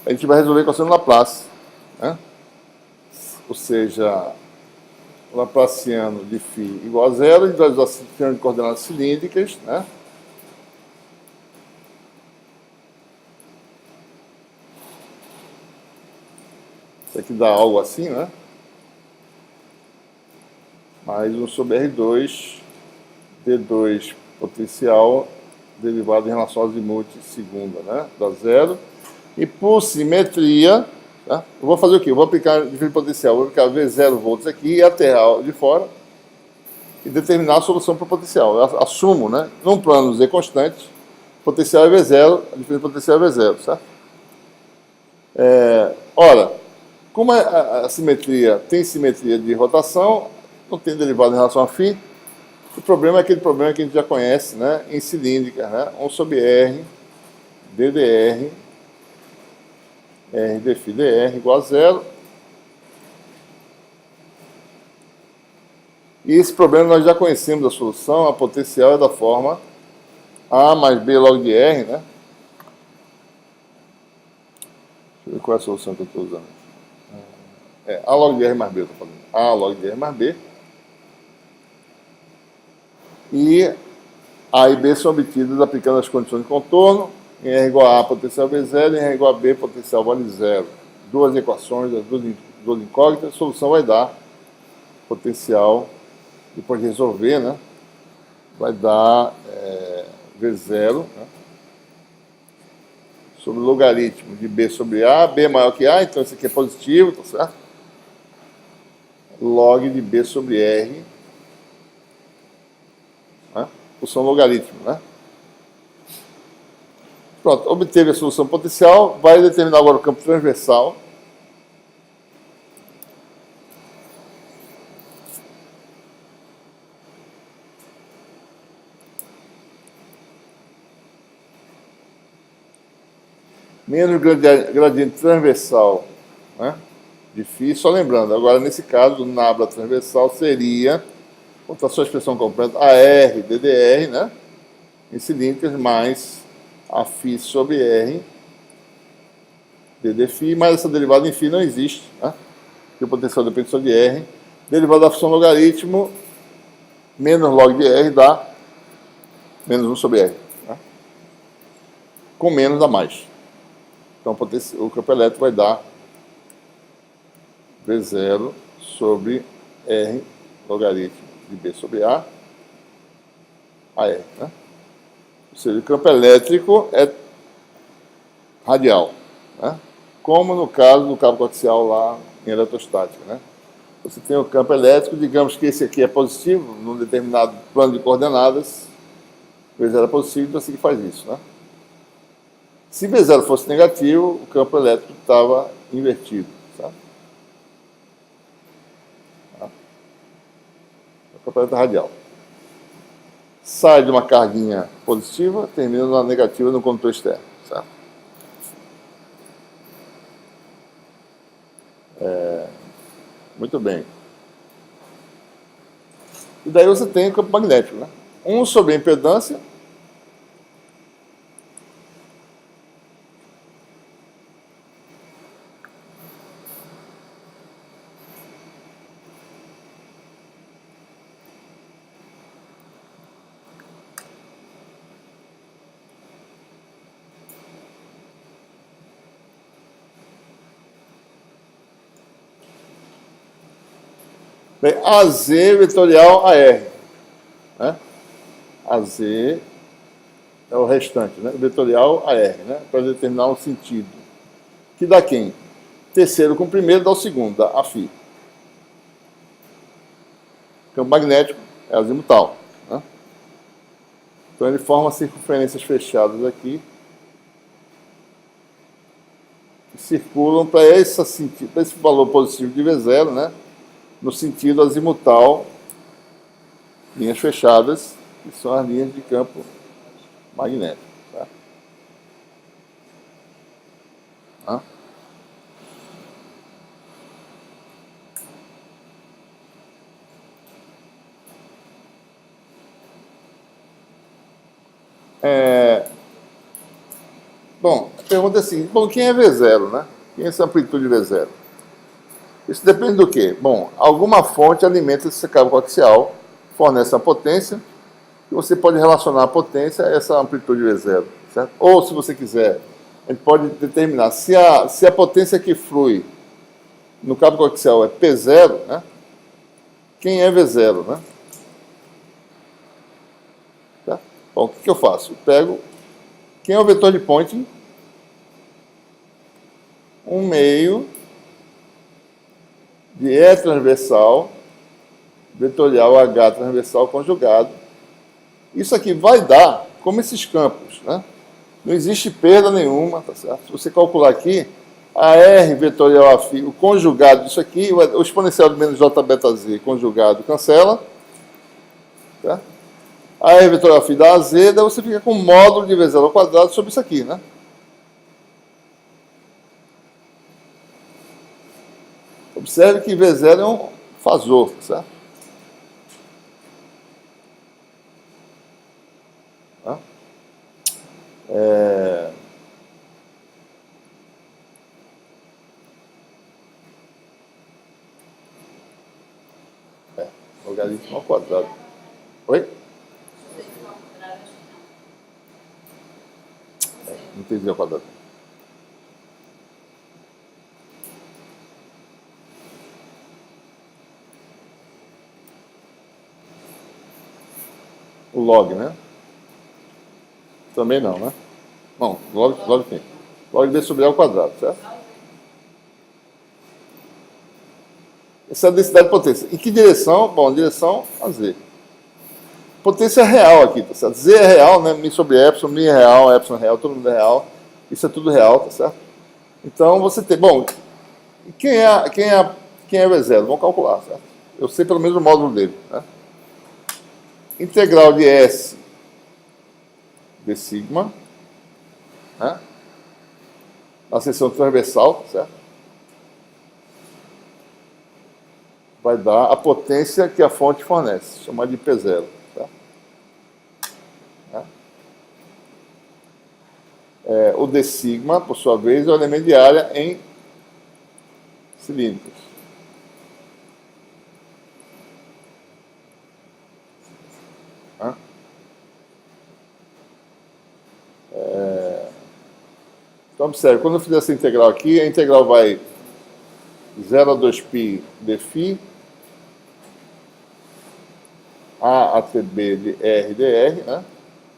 a gente vai resolver com a equação de Laplace, né? Ou seja, Laplaciano de φ igual a zero, a gente vai usar o sistema de coordenadas cilíndricas, né? Isso aqui dá algo assim, né? Mais 1 sobre R2, D2 potencial derivado em relação ao azimuth segunda, né? Dá zero. E por simetria, tá? Eu vou fazer o quê? Eu vou aplicar diferente potencial, vou aplicar V0 volts aqui e aterrar de fora e determinar a solução para o potencial. Eu assumo, né? Num plano Z constante, potencial é V0, a diferença potencial é V0, certo? Ora, como a simetria tem simetria de rotação, não tem derivado em relação a φ, o problema é aquele problema que a gente já conhece, né? Em cilíndrica, né? 1 sobre R, ddr, R dφ dr igual a zero. E esse problema nós já conhecemos a solução, a potencial é da forma A mais B log de R, né? Deixa eu ver qual é a solução que eu estou usando. A log de R mais B, eu estou falando. A log de R mais B. E A e B são obtidas aplicando as condições de contorno. Em R igual a A, potencial V0, em R igual a B, potencial vale zero. Duas equações, as duas incógnitas, a solução vai dar potencial, depois de resolver, né? Vai dar V0, né? Sobre o logaritmo de B sobre A, B maior que A, então isso aqui é positivo, tá certo? Log de B sobre R, né? Função logaritmo, né? Pronto, obteve a solução potencial, vai determinar agora o campo transversal. Menos gradiente transversal, né, de φ, só lembrando, agora nesse caso, o nabla transversal seria, contra a sua expressão completa, AR, DDR, né, em cilíndricas, mais a φ sobre R, ddφ, mas essa derivada em φ não existe, né, porque o potencial depende só de R. Derivada da função logaritmo, menos log de R dá menos 1 sobre R, né, com menos a mais. Então o campo elétrico vai dar V0 sobre R logaritmo de B sobre A R, né? Ou seja, o campo elétrico é radial, né? Como no caso do cabo coaxial lá em eletrostática, né? Você tem o campo elétrico, digamos que esse aqui é positivo, num determinado plano de coordenadas, V0 é positivo, então você faz isso, né? Se V0 fosse negativo, o campo elétrico estava invertido, sabe? O campo elétrico é radial. Sai de uma carguinha positiva, termina na negativa no condutor externo, certo? Muito bem. E daí você tem o campo magnético, né? Um sobre a impedância. Bem, AZ vetorial AR. Né? AZ é o restante, né? Vetorial AR, né? Para determinar um sentido. Que dá quem? Terceiro com primeiro dá o segundo, dá a φ. Campo magnético é azimutal. Né? Então ele forma circunferências fechadas aqui, que circulam para esse valor positivo de V0, né? No sentido azimutal, linhas fechadas, que são as linhas de campo magnético. Tá? Tá? Bom, a pergunta é assim, bom, quem é V0, né? Quem é essa amplitude V0? Isso depende do quê? Bom, alguma fonte alimenta esse cabo coaxial, fornece a potência, e você pode relacionar a potência a essa amplitude V0, certo? Ou, se você quiser, a gente pode determinar se a potência que flui no cabo coaxial é P0, né? Quem é V0, né? Tá? Bom, o que eu faço? Eu pego quem é o vetor de Poynting? Um meio de E transversal, vetorial H transversal conjugado. Isso aqui vai dar como esses campos, né? Não existe perda nenhuma, tá certo? Se você calcular aqui, a R vetorial Aφ, o conjugado disso aqui, o exponencial de menos J beta Z conjugado cancela, tá? A R vetorial Aφ dá AZ, daí você fica com o módulo de V0 ao quadrado sobre isso aqui, né? Observe que V0 é um fasor, certo? Tá? Logaritmo ao quadrado. Oi? Não entendi ao quadrado. O log, né? Também não, né? Não, log tem. Log B sobre A ao quadrado, certo? Essa é a densidade de potência. Em que direção? Bom, direção a Z. Potência real aqui, tá certo? Z é real, né? Mi sobre epsilon, mi é real, epsilon é real, todo mundo é real. Isso é tudo real, tá certo? Então você tem. Bom, quem é o E0? Vamos calcular, certo? Eu sei pelo menos o módulo dele, né? Integral de S de sigma, né? Na seção transversal, certo? Vai dar a potência que a fonte fornece, chamada de P0. Tá? O d sigma, por sua vez, é o elemento de área em cilíndricos. Tá? Então, observe, quando eu fizer essa integral aqui, a integral vai 0 a 2π dφ, A a TB de R dr, né?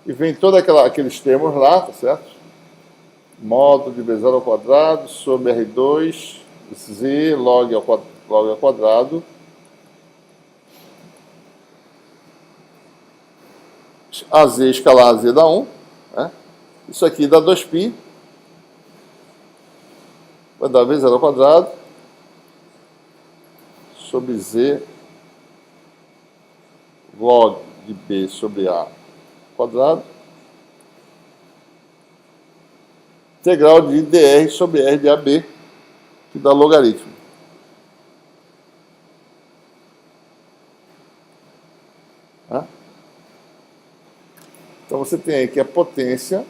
E vem todos aqueles termos lá, tá certo? Módulo de V0 ao quadrado sobre R2, Z log ao quadrado, AZ escalar AZ dá 1, né? Isso aqui dá 2π, vai dar V0 ao quadrado sobre Z log de B sobre A quadrado, integral de dr sobre R de AB, que dá logaritmo. Tá? Então você tem aí que a potência,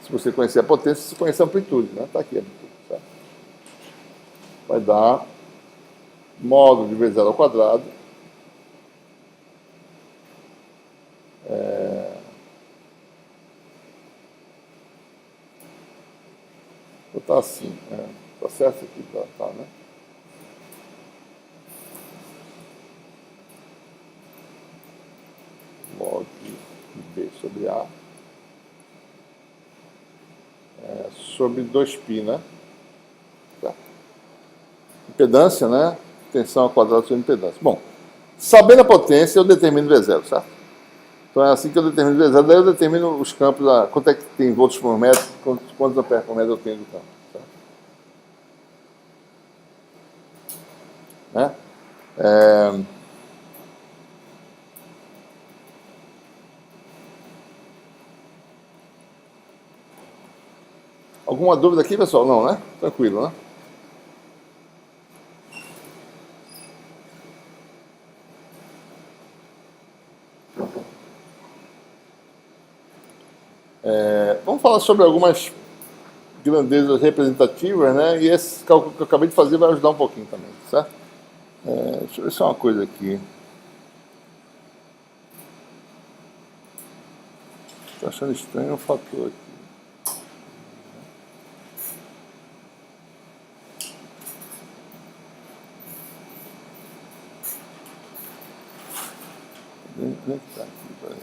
se você conhecer a potência, você conhece a amplitude, né? Está aqui a amplitude, tá? Vai dar módulo de V0 ao quadrado, vou botar assim, tá certo aqui, tá, né? Log de B sobre A sobre 2π, né? Tá. Impedância, né? Tensão ao quadrado sobre impedância. Bom, sabendo a potência, eu determino V0, certo? Então é assim que eu determino V0, daí eu determino os campos, quanto é que tem volts por metro, quantos amperes por metro eu tenho do campo. Certo? Né? Alguma dúvida aqui, pessoal? Não, né? Tranquilo, né? Vamos falar sobre algumas grandezas representativas, né? E esse cálculo que eu acabei de fazer vai ajudar um pouquinho também, certo? Deixa eu ver só uma coisa aqui. Estou achando estranho um fator aqui. Nem está aqui, peraí.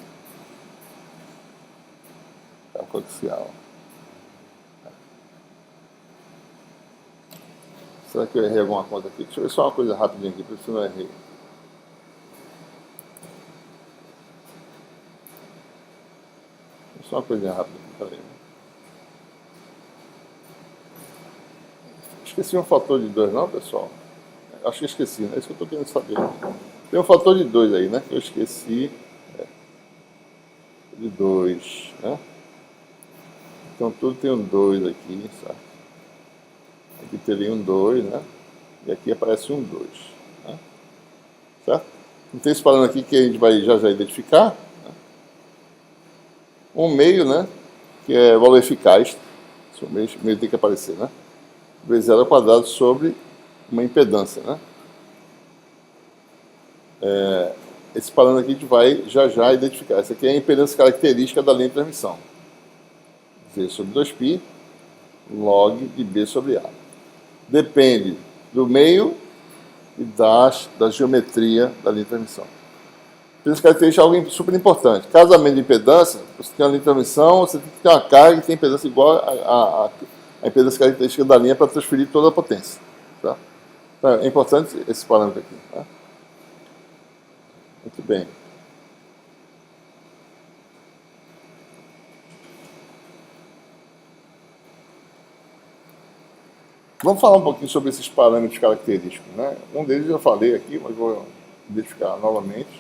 Cálculo axial. Será que eu errei alguma conta aqui? Deixa eu ver só uma coisa rapidinha aqui, para ver se eu não errei. Só uma coisinha rápida aqui, peraí. Esqueci um fator de 2, não, pessoal? Acho que esqueci, né? É isso que eu estou querendo saber. Tem um fator de 2 aí, né? Que eu esqueci. De 2, né? Então tudo tem um 2 aqui, certo? Aqui teria um 2, né? E aqui aparece um 2, né? Certo? Então tem esse parâmetro aqui que a gente vai já identificar. Né? Um meio, né? Que é valor eficaz. O meio tem que aparecer, né? V0 ao quadrado sobre uma impedância, né? Esse parâmetro aqui a gente vai já identificar. Essa aqui é a impedância característica da linha de transmissão. V sobre 2π log de B sobre A. Depende do meio e da geometria da linha de transmissão. Impedância característica é algo super importante. Casamento de impedância, você tem uma linha de transmissão, você tem que ter uma carga que tem impedância igual a impedância característica da linha para transferir toda a potência. Tá? Então, é importante esse parâmetro aqui. Tá? Muito bem. Vamos falar um pouquinho sobre esses parâmetros característicos, né? Um deles eu já falei aqui, mas vou identificar novamente.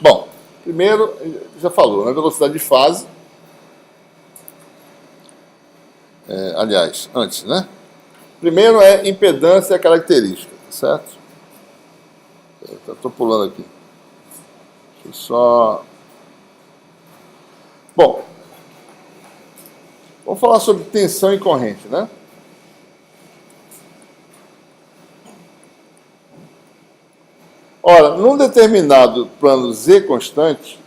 Bom, primeiro, já falou, né? Velocidade de fase. Aliás, antes, né? Primeiro é impedância característica, certo? Estou pulando aqui. Deixa eu só... Bom, vamos falar sobre tensão e corrente, né? Ora, num determinado plano Z constante,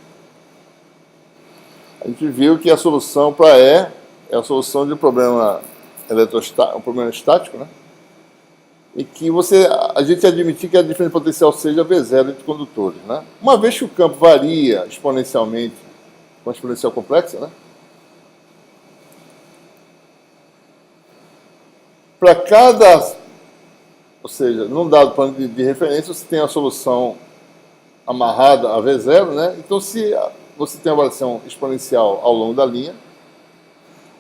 a gente viu que a solução para E é a solução de um problema eletrostático, um problema estático, né? E que a gente admitir que a diferença de potencial seja V0 entre condutores, né? Uma vez que o campo varia exponencialmente, com a exponencial complexa, né? Para cada, ou seja, num dado plano de referência, você tem a solução amarrada a V0, né? Então, se você tem uma variação exponencial ao longo da linha,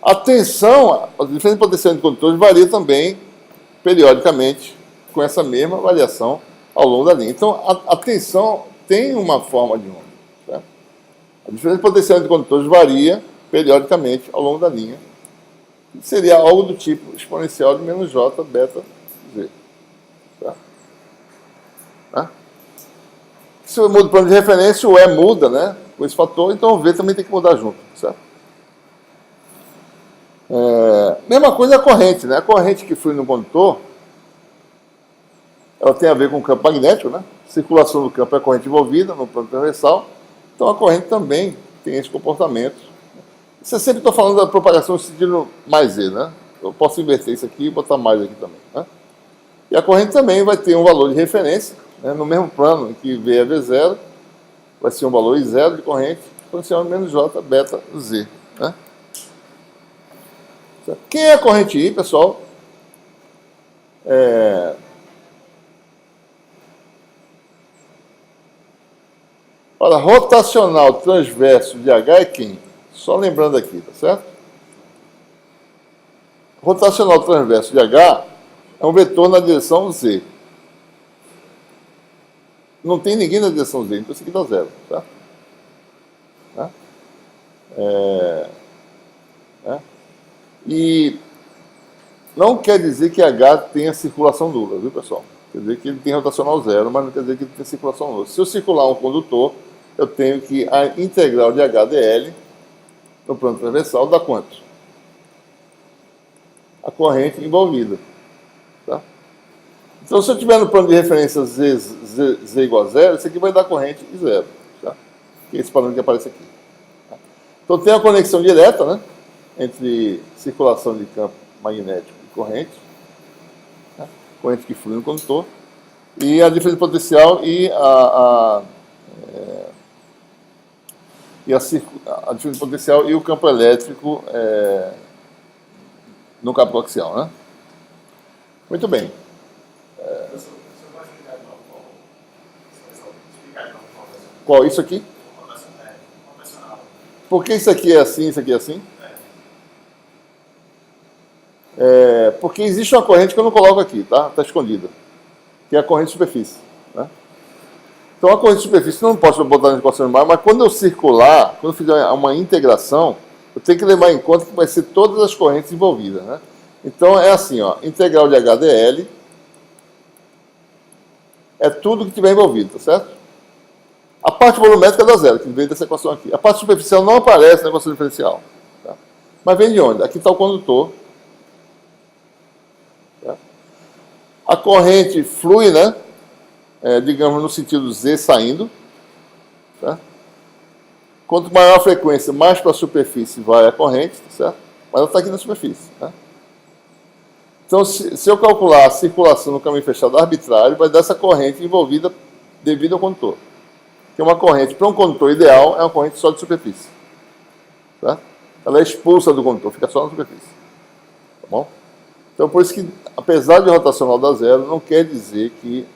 a tensão, a diferença de potencial entre condutores varia também periodicamente com essa mesma variação ao longo da linha. Então, a tensão tem uma forma de onda. Certo? A diferença de potencial entre condutores varia periodicamente ao longo da linha. Seria algo do tipo exponencial de menos J beta Z. Certo? Tá? Se eu mudo o plano de referência, o E muda, né? Com esse fator, então o V também tem que mudar junto. Certo? Mesma coisa a corrente, né? A corrente que flui no condutor, ela tem a ver com o campo magnético, né? Circulação do campo é a corrente envolvida no plano transversal, então a corrente também tem esse comportamento. Isso eu sempre estou falando da propagação no sentido mais Z, né? Eu posso inverter isso aqui e botar mais aqui também, né? E a corrente também vai ter um valor de referência, né? No mesmo plano em que V é V0, vai ser um valor I0 de corrente, exponencial menos J beta Z, né? Quem é a corrente I, pessoal? Ora, rotacional transverso de H é quem? Só lembrando aqui, tá certo? Rotacional transverso de H é um vetor na direção Z. Não tem ninguém na direção Z, então isso aqui dá zero, tá? E não quer dizer que H tenha circulação nula, viu, pessoal? Quer dizer que ele tem rotacional zero, mas não quer dizer que ele tem circulação nula. Se eu circular um condutor, eu tenho que a integral de HDL no plano transversal dá quanto? A corrente envolvida. Tá? Então, se eu tiver no plano de referência Z igual a zero, isso aqui vai dar corrente e zero. Tá? Que é esse padrão que aparece aqui. Tá? Então, tem a conexão direta, né? Entre circulação de campo magnético e corrente, né? Corrente que flui no condutor, e a diferença de potencial e a diferença de potencial e o campo elétrico no campo coaxial, né? Muito bem. Você pode explicar de novo Qual? Isso aqui? rotacional. Por que isso aqui é assim, isso aqui é assim? Porque existe uma corrente que eu não coloco aqui, tá? Está escondida. Que é a corrente de superfície. Né? Então a corrente de superfície eu não posso botar na equação de mar, mas quando eu circular, quando eu fizer uma integração, eu tenho que levar em conta que vai ser todas as correntes envolvidas. Né? Então é assim, ó, integral de HDL é tudo que tiver envolvido, tá certo? A parte volumétrica dá zero, que vem dessa equação aqui. A parte superficial não aparece na equação diferencial. Tá? Mas vem de onde? Aqui está o condutor. A corrente flui, né? Digamos, no sentido Z saindo. Tá? Quanto maior a frequência, mais para a superfície vai a corrente, tá certo? Mas ela está aqui na superfície. Tá? Então, se eu calcular a circulação no caminho fechado arbitrário, vai dar essa corrente envolvida devido ao condutor. Que é uma corrente, para um condutor ideal, é uma corrente só de superfície. Tá? Ela é expulsa do condutor, fica só na superfície. Tá bom? Então, por isso que, apesar de rotacional dar zero, não quer dizer que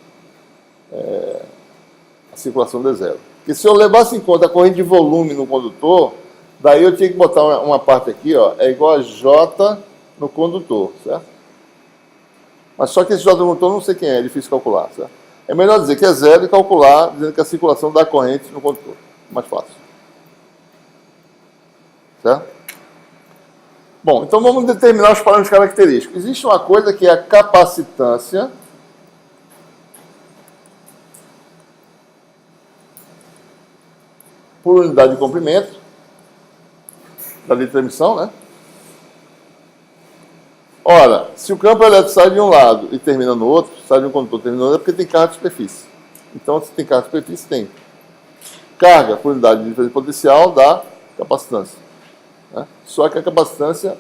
a circulação dê zero. Porque se eu levasse em conta a corrente de volume no condutor, daí eu tinha que botar uma parte aqui, ó, é igual a J no condutor, certo? Mas só que esse J no condutor não sei quem é difícil calcular, certo? É melhor dizer que é zero e calcular dizendo que a circulação da corrente no condutor. Mais fácil. Certo? Bom, então vamos determinar os parâmetros característicos. Existe uma coisa que é a capacitância por unidade de comprimento da linha de transmissão, né? Ora, se o campo elétrico sai de um lado e termina no outro, sai de um condutor e termina no outro, é porque tem carga de superfície. Então, se tem carga de superfície, tem carga por unidade de diferença potencial da capacitância, né? Só que a capacitância,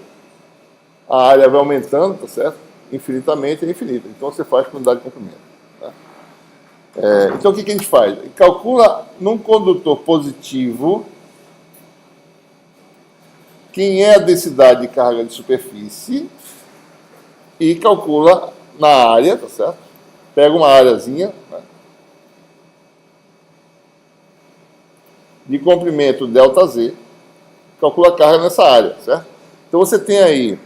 a área vai aumentando, tá certo? Infinitamente é infinita. Então, você faz por unidade de comprimento. Tá? Então, o que a gente faz? Calcula num condutor positivo quem é a densidade de carga de superfície e calcula na área, tá certo? Pega uma áreazinha, né, de comprimento ΔZ, calcula a carga nessa área, certo? Então você tem aí,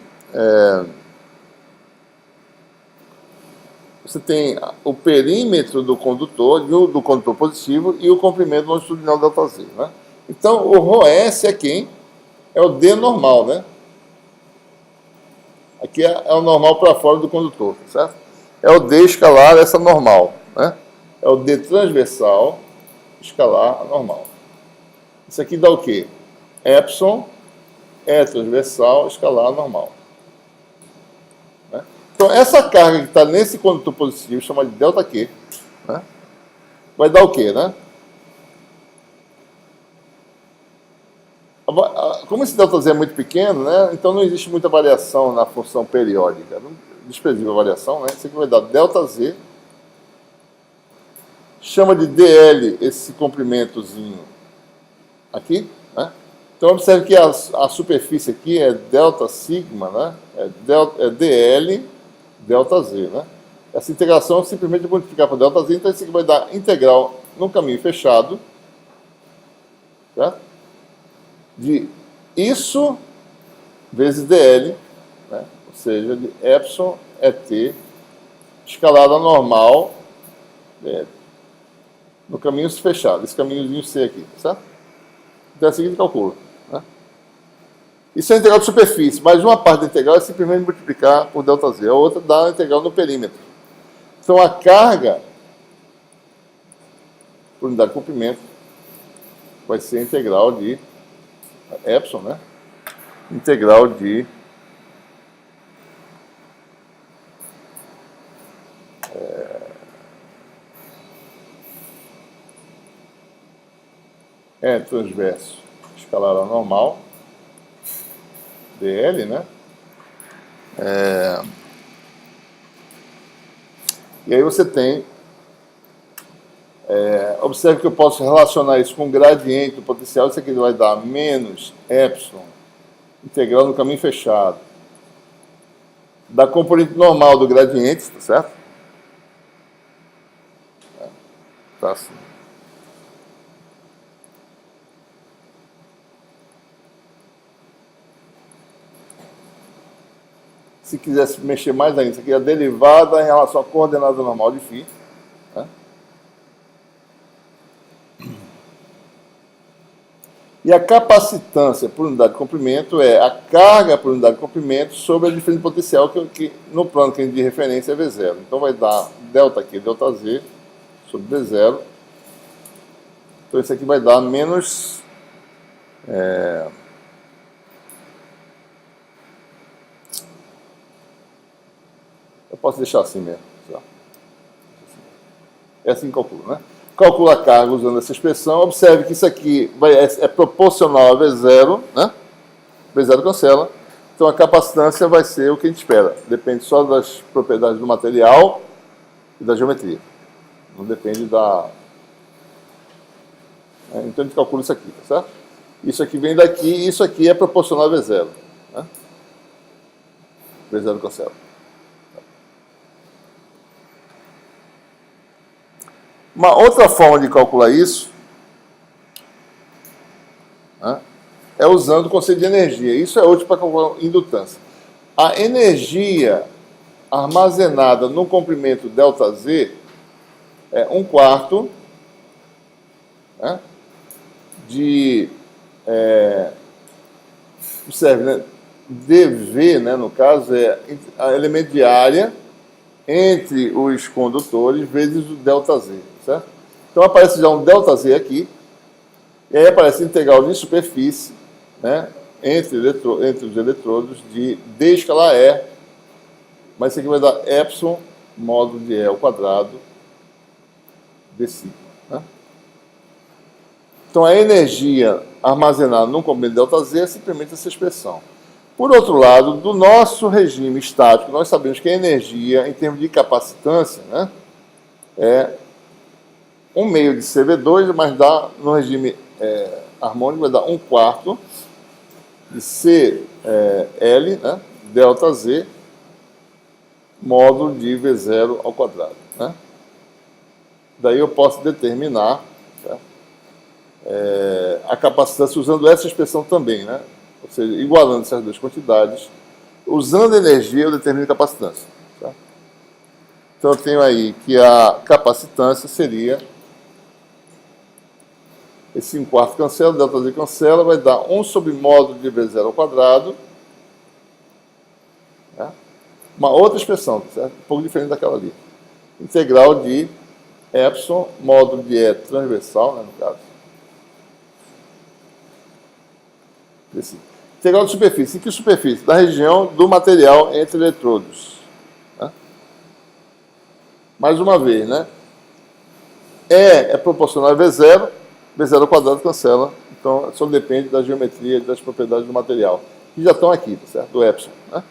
você tem o perímetro do condutor positivo e o comprimento longitudinal ΔZ, né? Então o ρS é quem? É o D normal, né? Aqui é o normal para fora do condutor, certo? É o D escalar, essa normal, né? É o D transversal, escalar, normal. Isso aqui dá o quê? Epsilon, E transversal, escalar, normal. Né? Então, essa carga que está nesse condutor positivo, chama de ΔQ, né? Vai dar o quê, né? Como esse ΔZ é muito pequeno, né? Então não existe muita variação na função periódica. Desprezível variação, né? Isso aqui vai dar ΔZ. Chama de DL esse comprimentozinho aqui, né? Então observe que a superfície aqui é delta sigma, né? É DL ΔZ, né? Essa integração é simplesmente multiplicar por ΔZ, então isso aqui vai dar integral no caminho fechado, certo? De isso vezes dl, né? Ou seja, de epsilon ET escalada normal no caminho fechado, esse caminhozinho C aqui, certo? Então é assim que a gente calcula, né? Isso é a integral de superfície, mas uma parte da integral é simplesmente multiplicar por ΔZ, a outra dá a integral no perímetro. Então a carga por unidade de comprimento vai ser a integral de epsilon, né? Integral de transverso escalar normal dl, né? E aí você tem observe que eu posso relacionar isso com o gradiente do potencial. Isso aqui vai dar menos epsilon integral no caminho fechado da componente normal do gradiente, tá certo? Tá assim. Se quisesse mexer mais ainda, isso aqui é a derivada em relação à coordenada normal de φ. Né? E a capacitância por unidade de comprimento é a carga por unidade de comprimento sobre a diferença de potencial, que no plano que a gente de referência é V0. Então vai dar ΔQ, ΔZ sobre V0. Então isso aqui vai dar menos... Eu posso deixar assim mesmo. É assim que calcula, né? Calcula a carga usando essa expressão. Observe que isso aqui é proporcional a V0, né? V0 cancela. Então a capacitância vai ser o que a gente espera. Depende só das propriedades do material e da geometria. Não depende da... Então a gente calcula isso aqui, tá certo? Isso aqui vem daqui e isso aqui é proporcional a V0. Né? V0 cancela. Uma outra forma de calcular isso, né, é usando o conceito de energia. Isso é útil para calcular indutância. A energia armazenada no comprimento ΔZ é 1/4, né, de... observe, né, dV, né, no caso, é elemento de área entre os condutores vezes o ΔZ, certo? Então aparece já um ΔZ aqui, E aí aparece a integral de superfície, né, entre os eletrodos de D escalar E, mas isso aqui vai dar epsilon módulo de E ao quadrado d sigma. Né? Então a energia armazenada num comprimento delta Z é simplesmente essa expressão. Por outro lado, do nosso regime estático, nós sabemos que a energia, em termos de capacitância, né, é 1 meio de CV2, mas dá, no regime harmônico, vai dar 1/4 de CL, né, delta Z, módulo de V0 ao quadrado. Né? Daí eu posso determinar, tá, a capacitância usando essa expressão também, né? Ou seja, igualando essas duas quantidades, usando energia eu determino a capacitância. Tá? Então eu tenho aí que a capacitância seria esse 1/4 cancela, delta Z cancela, vai dar 1 sobre módulo de V0 ao quadrado. Né? Uma outra expressão, certo? Um pouco diferente daquela ali. Integral de epsilon, módulo de E transversal, né, no caso. Esse. Integral de superfície. Em que superfície? Da região do material entre eletrodos. Né? Mais uma vez, né? E é proporcional a V0, V0 ao quadrado cancela. Então, só depende da geometria e das propriedades do material. Que já estão aqui, certo? Do epsilon. Né?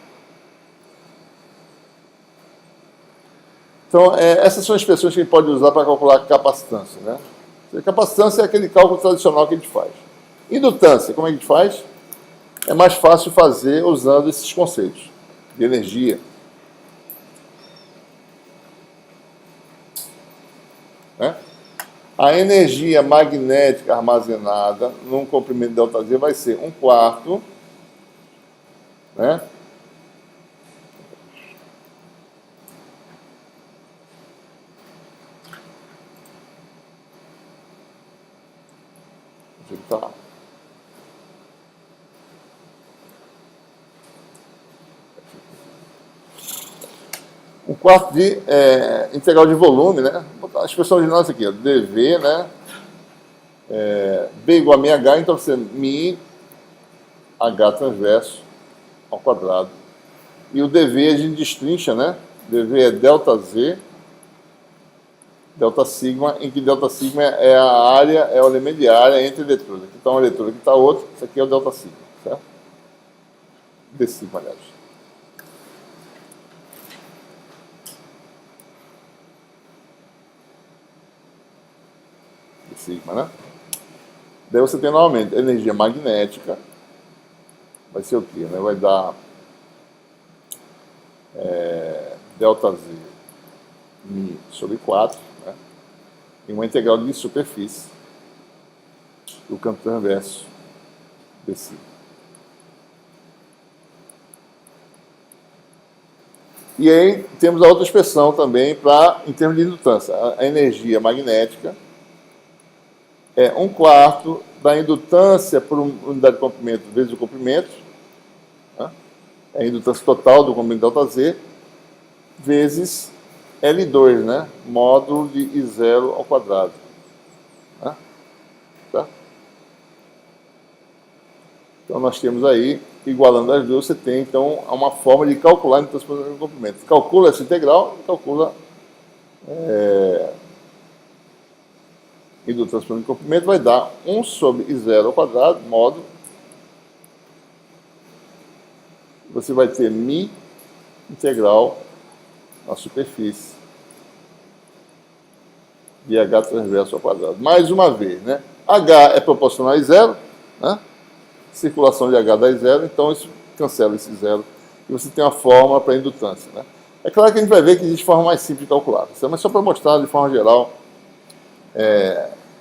Então, essas são expressões que a gente pode usar para calcular a capacitância. Né? A capacitância é aquele cálculo tradicional que a gente faz. Indutância, como é que a gente faz? É mais fácil fazer usando esses conceitos de energia. Né? A energia magnética armazenada num comprimento delta Z vai ser 1/4, né? Tá. 1/4 de integral de volume, né? Vou botar a expressão de nós aqui, ó, dV, né? B igual a μh, então vai ser μh transverso ao quadrado. E o dV a gente destrincha, né? dV é delta Z, delta sigma, em que delta sigma é a área, é o elemento de área entre eletrodos. Aqui está um eletrodo, aqui está outro, isso aqui é o delta sigma, certo? D sigma, aliás. D sigma, né? Daí você tem novamente energia magnética, vai ser o quê? Né? Vai dar delta Z μ sobre 4, né? Em uma integral de superfície do campo transverso desse. E aí temos a outra expressão também para, em termos de indutância, a energia magnética é 1/4 da indutância por unidade de comprimento vezes o comprimento, né? É a indutância total do comprimento delta Z, vezes L2, né? Módulo de I0 ao quadrado. Né? Tá? Então nós temos aí, igualando as duas, você tem então uma forma de calcular a indutância por comprimento. Calcula essa integral e calcula indutância por comprimento, vai dar 1 sobre I0 ao quadrado, módulo. Você vai ter μ integral na superfície de H transverso ao quadrado. Mais uma vez, né? H é proporcional a I0, né? Circulação de H dá I0, então isso cancela esse zero e você tem uma fórmula para indutância, né? É claro que a gente vai ver que existe forma mais simples de calcular, mas só para mostrar de forma geral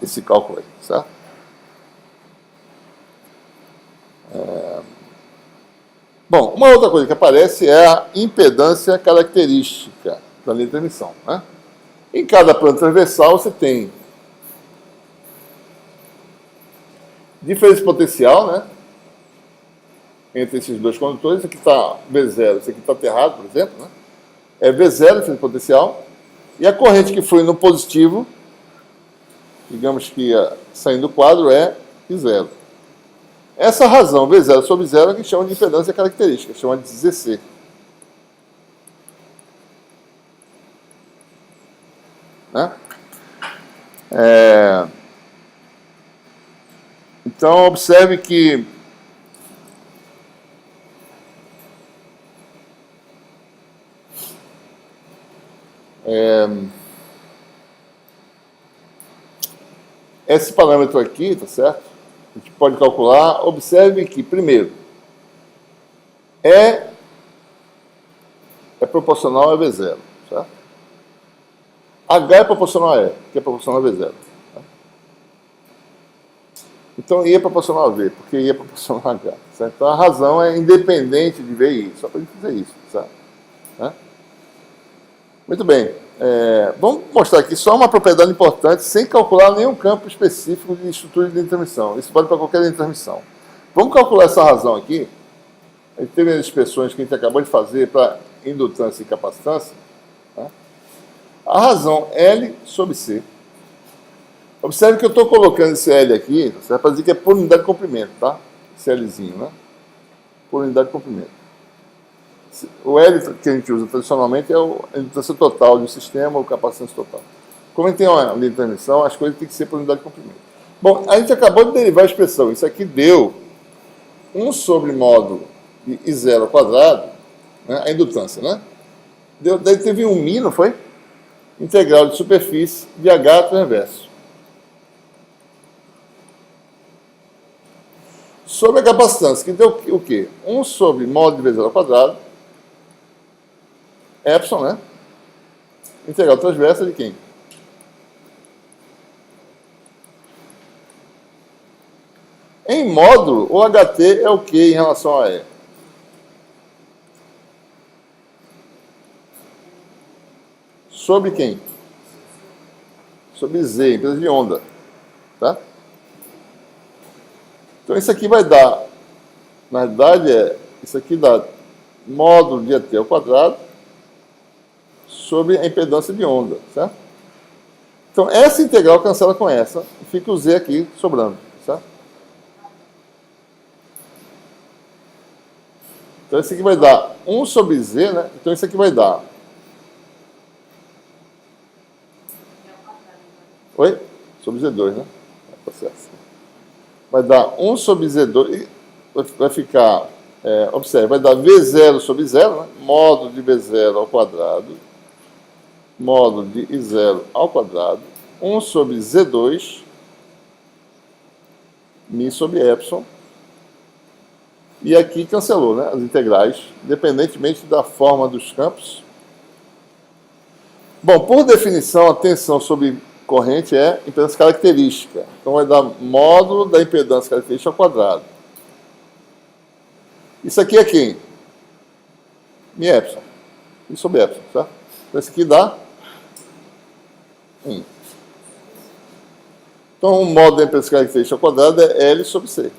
esse cálculo aí, certo? Bom, uma outra coisa que aparece é a impedância característica da linha de transmissão, né? Em cada plano transversal você tem diferença potencial, né? Entre esses dois condutores. Esse aqui está V0, esse aqui está aterrado, por exemplo, né? É V0, diferença potencial, e a corrente que flui no positivo, digamos que saindo do quadro, é e 0. Essa razão V0 sobre 0 é que chama de impedância característica, chama de ZC. Né? Então, observe que esse parâmetro aqui, tá certo? A gente pode calcular. Observe que, primeiro, é proporcional a V0, certo? H é proporcional a E, que é proporcional a V0. Tá? Então, I é proporcional a V, porque I é proporcional a H. Certo? Então, a razão é independente de V e I, só para a gente dizer isso. Certo? Né? Muito bem. Vamos mostrar aqui só uma propriedade importante, sem calcular nenhum campo específico de estrutura de transmissão. Isso vale para qualquer transmissão. Vamos calcular essa razão aqui. A gente teve as expressões que a gente acabou de fazer para indutância e capacitância. Tá? A razão L sobre C. Observe que eu estou colocando esse L aqui, para dizer que é por unidade de comprimento, tá? Esse Lzinho, né? Por unidade de comprimento. O L que a gente usa tradicionalmente é a indutância total de um sistema ou capacitância total. Como a gente tem uma linha de transmissão, as coisas têm que ser por unidade de comprimento. Bom, a gente acabou de derivar a expressão. Isso aqui deu 1 sobre módulo de I0 ao quadrado, né? A indutância, né? Daí teve um μ, não foi? Integral de superfície de H transverso. Sobre a capacitância, que deu o quê? 1 sobre módulo de V0 ao quadrado, epsilon, né? Integral transversa de quem? Em módulo, o HT é o que em relação a E? Sobre quem? Sobre Z, empresa de onda. Tá? Então, isso aqui vai dar, na verdade, isso aqui dá módulo de AT ao quadrado sobre a impedância de onda, certo? Então, essa integral cancela com essa, e fica o Z aqui sobrando, certo? Então, isso aqui vai dar 1 sobre Z, né? Então, isso aqui vai dar... Oi? Sobre Z2, né? Tá certo. Vai dar 1 sobre Z2, vai ficar, observe, vai dar V0 sobre 0, né? Módulo de V0 ao quadrado, módulo de I0 ao quadrado, 1 sobre Z2, μ sobre epsilon, e aqui cancelou, né? As integrais, independentemente da forma dos campos. Bom, por definição, a tensão sobre corrente é impedância característica. Então, vai dar módulo da impedância característica ao quadrado. Isso aqui é quem? Mi epsilon. I sobre epsilon, tá? Então, isso aqui dá 1. Então, o módulo da impedância característica ao quadrado é L sobre C.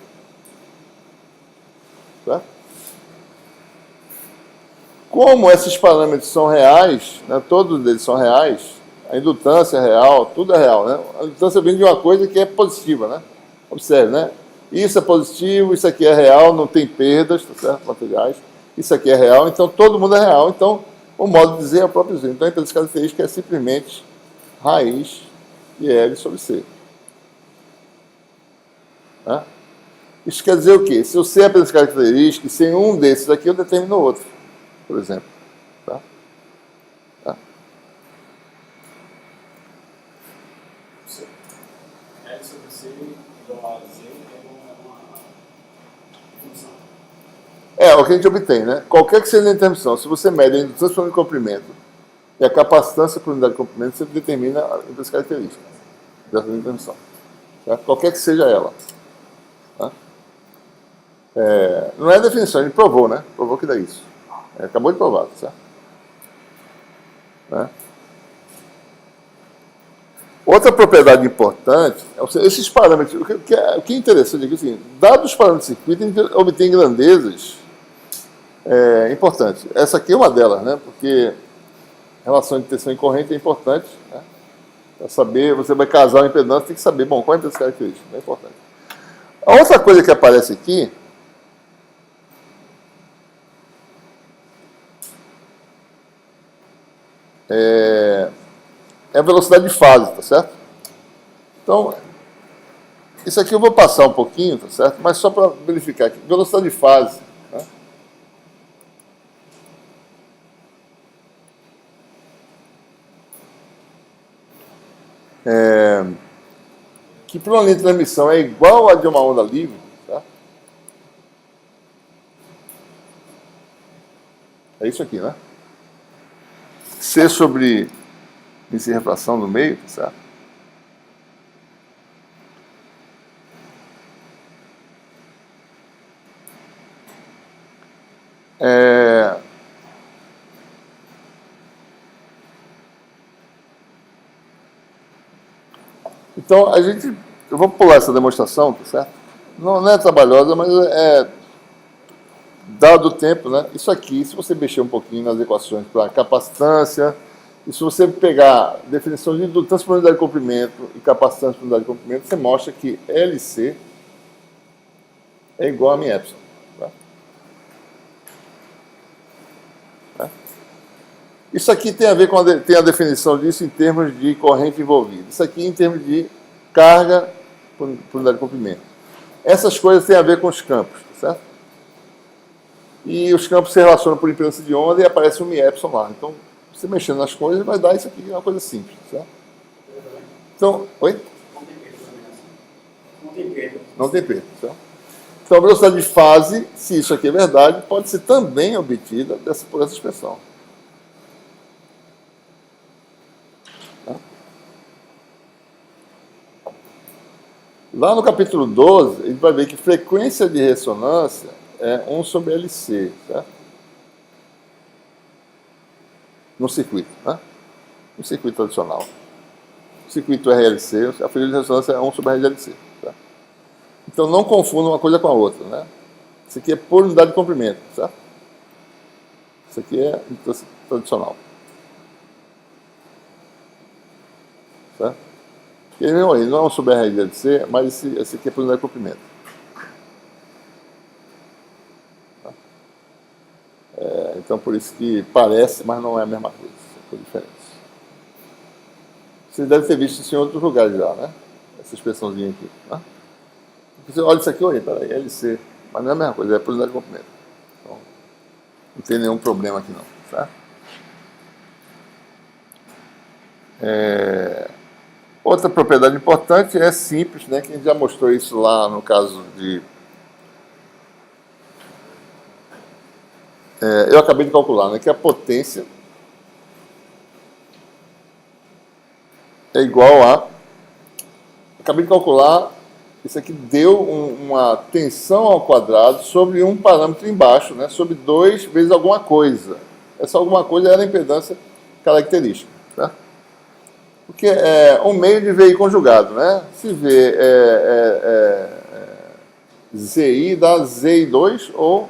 Tá? Como esses parâmetros são reais, né, todos eles são reais, a indutância é real, tudo é real, né? A indutância vem de uma coisa que é positiva, né? Observe, né? Isso é positivo, isso aqui é real, não tem perdas, tá certo? Materiais. Isso aqui é real, então todo mundo é real. Então, o modo de dizer é o próprio Z. Então, a impedância característica é simplesmente raiz de L sobre C. Né? Isso quer dizer o quê? Se eu sei a impedância característica, e sem um desses aqui, eu determino o outro, por exemplo. Tá? Tá? L sobre C igual a Z é uma função. O que a gente obtém, né? Qualquer que seja a intermissão, se você mede a indutância por unidade de comprimento e a capacitância por unidade de comprimento, você determina a impedância característica dessa intermissão. Certo? Qualquer que seja ela. Tá? Não é a definição, a gente provou, né? Provou que dá isso. Acabou de provar, certo? Né? Outra propriedade importante, esses parâmetros, o que é interessante aqui é o seguinte, dados os parâmetros de circuito, a gente obtém grandezas importantes. Essa aqui é uma delas, né? Porque relação de tensão e corrente é importante, né? Para saber, você vai casar uma impedância, tem que saber, bom, qual é a impedância característica, é importante. A outra coisa que aparece aqui é a velocidade de fase, tá certo? Então, isso aqui eu vou passar um pouquinho, tá certo? Mas só para verificar aqui. Velocidade de fase. Né? Que para uma linha de transmissão é igual a de uma onda livre, tá? É isso aqui, né? C sobre índice de refração no meio, tá certo? Então, eu vou pular essa demonstração, tá certo? Não é trabalhosa, mas dado o tempo, né? Isso aqui, se você mexer um pouquinho nas equações para capacitância, e se você pegar a definição de indutância por unidade de comprimento e capacitância por unidade de comprimento, você mostra que LC é igual a μ epsilon. Tá? Isso aqui tem a ver com tem a definição disso em termos de corrente envolvida. Isso aqui em termos de carga por unidade de comprimento. Essas coisas têm a ver com os campos, tá certo? E os campos se relacionam por impedância de onda e aparece um μ epsilon lá. Então, você mexendo nas coisas vai dar isso aqui, é uma coisa simples, certo? Então, oi? Não tem perda. Não tem perda, certo? Então, a velocidade de fase, se isso aqui é verdade, pode ser também obtida por essa expressão. Lá no capítulo 12, a gente vai ver que frequência de ressonância é 1 sobre LC, certo? No circuito, né? No circuito tradicional. O circuito RLC, a frequência de ressonância é 1 sobre RLC. Tá? Então não confunda uma coisa com a outra, né? Isso aqui é por unidade de comprimento, certo? Isso aqui é tradicional. Certo? Ele não é 1 sobre RLC, mas esse aqui é por unidade de comprimento. Então, por isso que parece, mas não é a mesma coisa. É por diferença. Vocês devem ter visto isso em outros lugares já, né? Essa expressãozinha aqui. Né? Você olha isso aqui, olha, peraí, LC. Mas não é a mesma coisa, é por unidade de comprimento. Então, não tem nenhum problema aqui não, certo? Outra propriedade importante é simples, né? Que a gente já mostrou isso lá no caso de... eu acabei de calcular, né? Que a potência é igual a... Acabei de calcular, isso aqui deu uma tensão ao quadrado sobre um parâmetro embaixo, né? Sobre 2 vezes alguma coisa. Essa alguma coisa era a impedância característica, tá? Porque é um meio de VI conjugado, né? Se V ZI dá ZI2 ou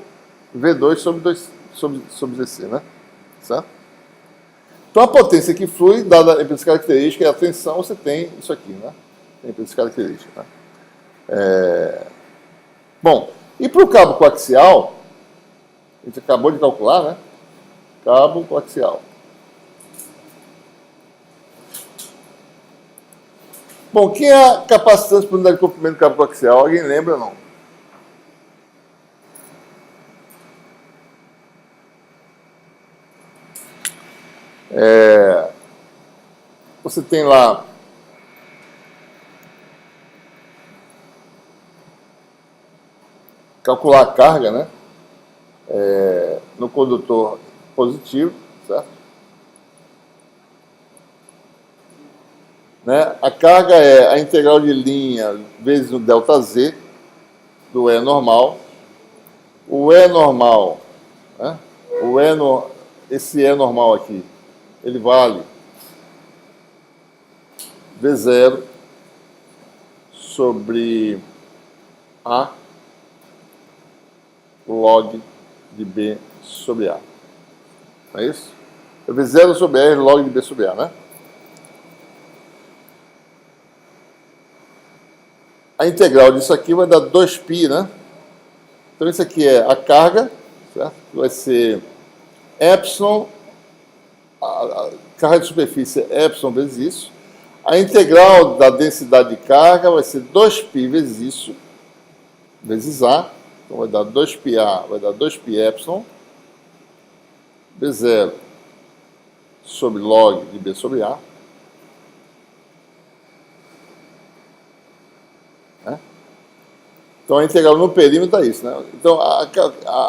V2 sobre ZC, né? Certo? Então a potência que flui, dada a impedância característica e a tensão, você tem isso aqui, né? Tem a impedância característica. Né? Bom, e para o cabo coaxial, a gente acabou de calcular, né? Cabo coaxial. Bom, o que é a capacitância por unidade de comprimento do cabo coaxial? Alguém lembra ou não? Você tem lá calcular a carga, né? No condutor positivo, certo? Né? A carga é a integral de linha vezes o ΔZ do E normal. O E normal, né? Esse E normal aqui, ele vale V0 sobre A log de B sobre A. Não é isso? É V0 sobre R log de B sobre A, né? A integral disso aqui vai dar 2π, né? Então isso aqui é a carga, certo? Vai ser epsilon, a carga de superfície é epsilon vezes isso. A integral da densidade de carga vai ser 2π vezes isso, vezes A. Então vai dar 2πA, vai dar 2π epsilon, B0 sobre log de B sobre A. Então a integral no perímetro é isso, né? Então a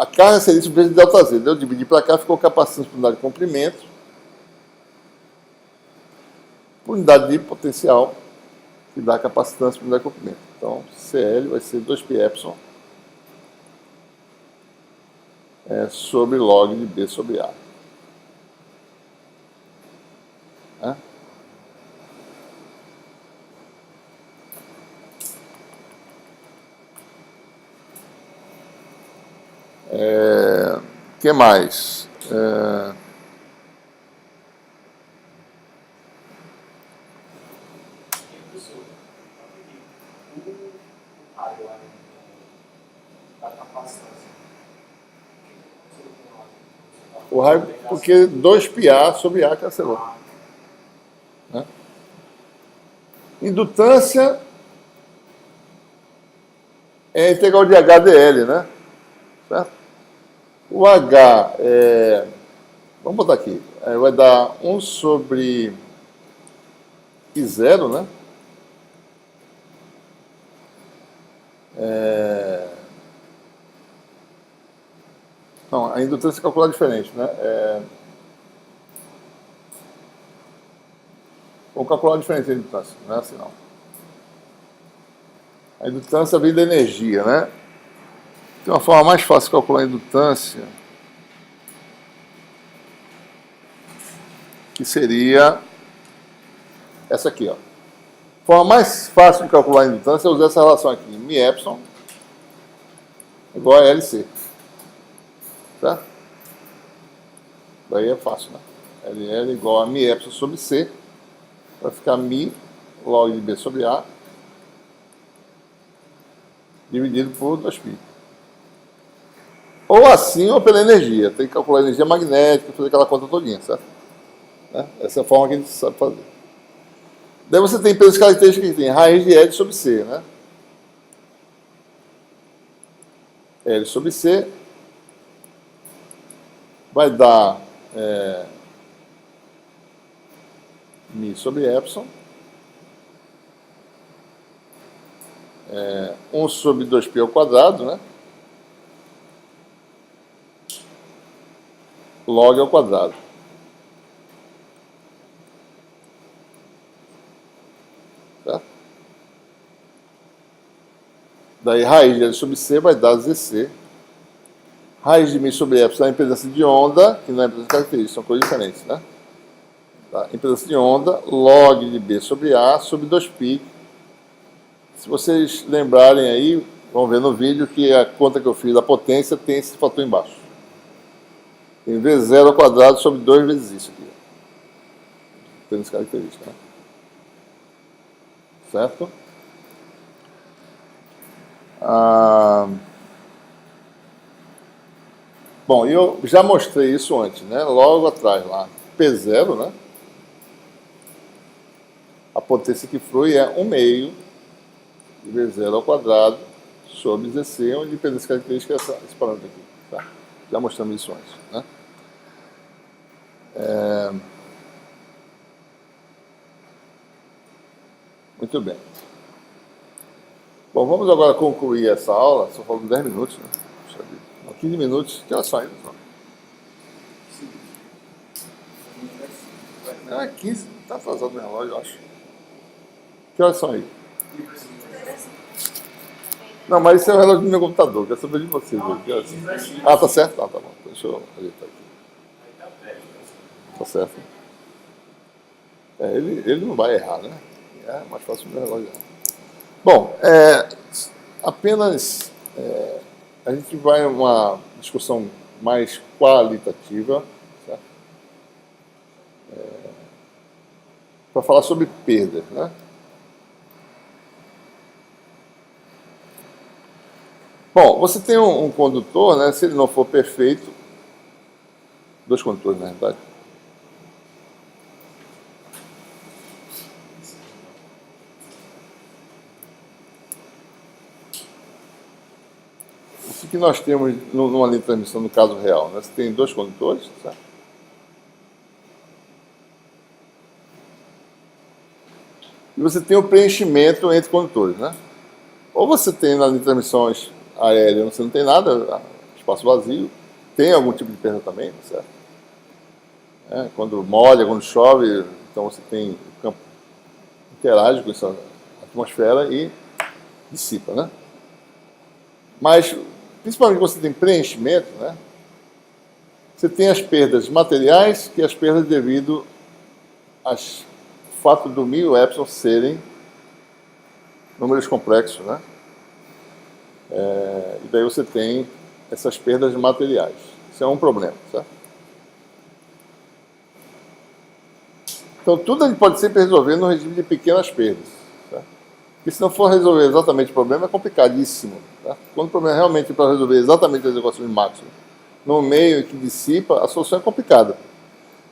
carga seria isso vezes ΔZ. Eu dividi para cá, ficou capacitância por unidade de comprimento, por unidade de potencial, que dá capacitância por unidade de comprimento. Então CL vai ser 2π epsilon sobre log de B sobre A. O que mais? O raio, porque 2πA sobre A cancelou. Né? Indutância é a integral de HDL, né? Certo? O H é... Vamos botar aqui. Vai dar 1 sobre I0, né? Não, a indutância é calculada diferente, né? Vamos calcular diferente a indutância, não é assim não. A indutância vem da energia, né? Tem uma forma mais fácil de calcular a indutância, que seria essa aqui, ó. A forma mais fácil de calcular a indutância é usar essa relação aqui, μ epsilon igual a LC. Certo? Daí é fácil, né? LL igual a μ epsilon sobre C, vai ficar μ log de B sobre A, dividido por 2π. Ou assim, ou pela energia. Tem que calcular a energia magnética, fazer aquela conta todinha, certo? Essa é a forma que a gente sabe fazer. Daí você tem pelas características que tem raiz de L sobre C, né? L sobre C vai dar μ sobre epsilon, 1 sobre 2π ao quadrado, né? Log ao quadrado. Certo? Daí raiz de L sobre C vai dar ZC. Raiz de μ sobre epsilon é a impedância de onda, que não é impedância característica, são coisas diferentes, né? Tá? Impedância de onda, log de B sobre A sobre 2π. Se vocês lembrarem aí, vão ver no vídeo que a conta que eu fiz da potência tem esse fator embaixo. Tem V0 ao quadrado sobre 2 vezes isso aqui. Impedância característica, né? Certo? Bom, eu já mostrei isso antes, né? Logo atrás lá. P0, né? A potência que flui é 1/2 de V0 ao quadrado sobre ZC, onde a impedância característica é esse parâmetro aqui. Tá? Já mostramos isso antes, né? Muito bem. Bom, vamos agora concluir essa aula. Só faltam 10 minutos, né? 15 minutos, que horas são ainda? 15, está atrasado o meu relógio, eu acho. Que horas são aí? Não, mas esse é o relógio do meu computador, quero saber de vocês. Ah, tá certo? Tá bom. Deixa eu ajeitar aqui. Tá certo. Ele não vai errar, né? É mais fácil o meu relógio errar. Bom, apenas a gente vai uma discussão mais qualitativa, certo? Para falar sobre perdas, né? Bom, você tem um condutor, né? Se ele não for perfeito, dois condutores, na verdade. Isso que nós temos numa linha de transmissão no caso real, né? Você tem dois condutores, certo? E você tem o preenchimento entre condutores, né? Ou você tem na linha de transmissões aérea, você não tem nada, espaço vazio, tem algum tipo de perda também, certo? Quando molha, quando chove, então você tem o campo interage com essa atmosfera e dissipa, né? Mas, principalmente quando você tem preenchimento, né? Você tem as perdas materiais, que é as perdas devido ao fato do μ e o epsilon serem números complexos, né? E daí você tem essas perdas materiais. Isso é um problema, certo? Então, tudo a gente pode sempre resolver no regime de pequenas perdas. Certo? Porque se não for resolver exatamente o problema, é complicadíssimo. Certo? Quando o problema é realmente para resolver exatamente as equações máximas, no meio que dissipa, a solução é complicada.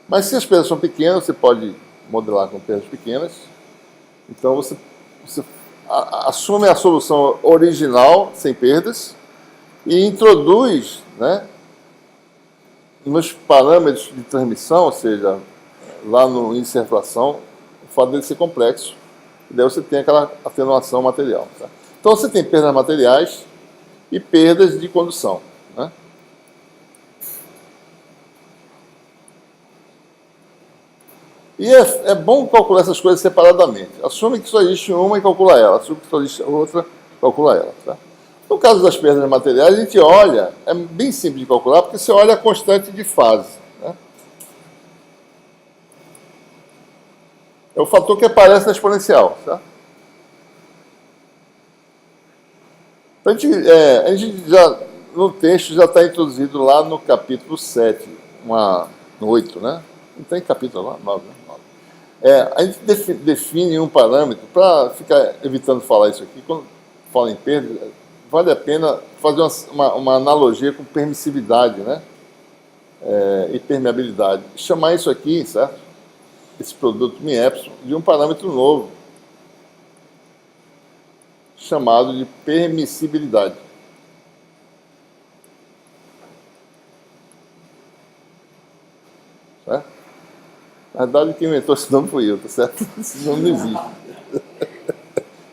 Mas se as perdas são pequenas, você pode modelar com perdas pequenas. Então, você assume a solução original, sem perdas, e introduz, né, nos parâmetros de transmissão, ou seja, lá no índice de refração, o fato dele ser complexo, e daí você tem aquela atenuação material. Tá? Então você tem perdas materiais e perdas de condução. Né? E é bom calcular essas coisas separadamente. Assume que só existe uma e calcula ela. Assume que só existe outra, calcula ela. Tá? No caso das perdas materiais, a gente olha, é bem simples de calcular, porque você olha a constante de fase. Né? É o fator que aparece na exponencial. Tá? A gente já, no texto, já está introduzido lá no capítulo 7, no 8, né? Não tem capítulo lá? 9, né? 9. A gente define um parâmetro, para ficar evitando falar isso aqui, quando fala em perda, vale a pena fazer uma analogia com permissividade, né? E permeabilidade. Chamar isso aqui, certo? Esse produto μ-epsilon, de um parâmetro novo, chamado de permissibilidade. Certo? Na verdade, quem inventou esse nome foi eu, tá certo? Esse nome não existe.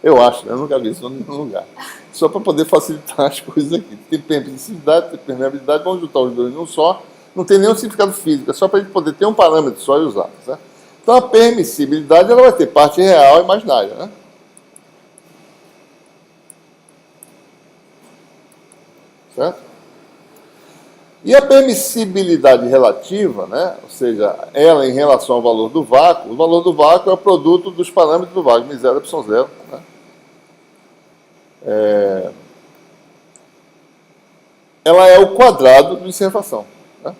Eu acho, né? Eu nunca vi esse nome em nenhum lugar. Só para poder facilitar as coisas aqui. Tem permissibilidade, tem permeabilidade, vamos juntar os dois num só. Não tem nenhum significado físico, é só para a gente poder ter um parâmetro só e usar. Certo? Então, a permissibilidade ela vai ter parte real e imaginária, né? Certo? E a permissibilidade relativa, né? Ou seja, ela em relação ao valor do vácuo, o valor do vácuo é o produto dos parâmetros do vácuo, μ0, ε0. Né? Ela é o quadrado do inservação. Né?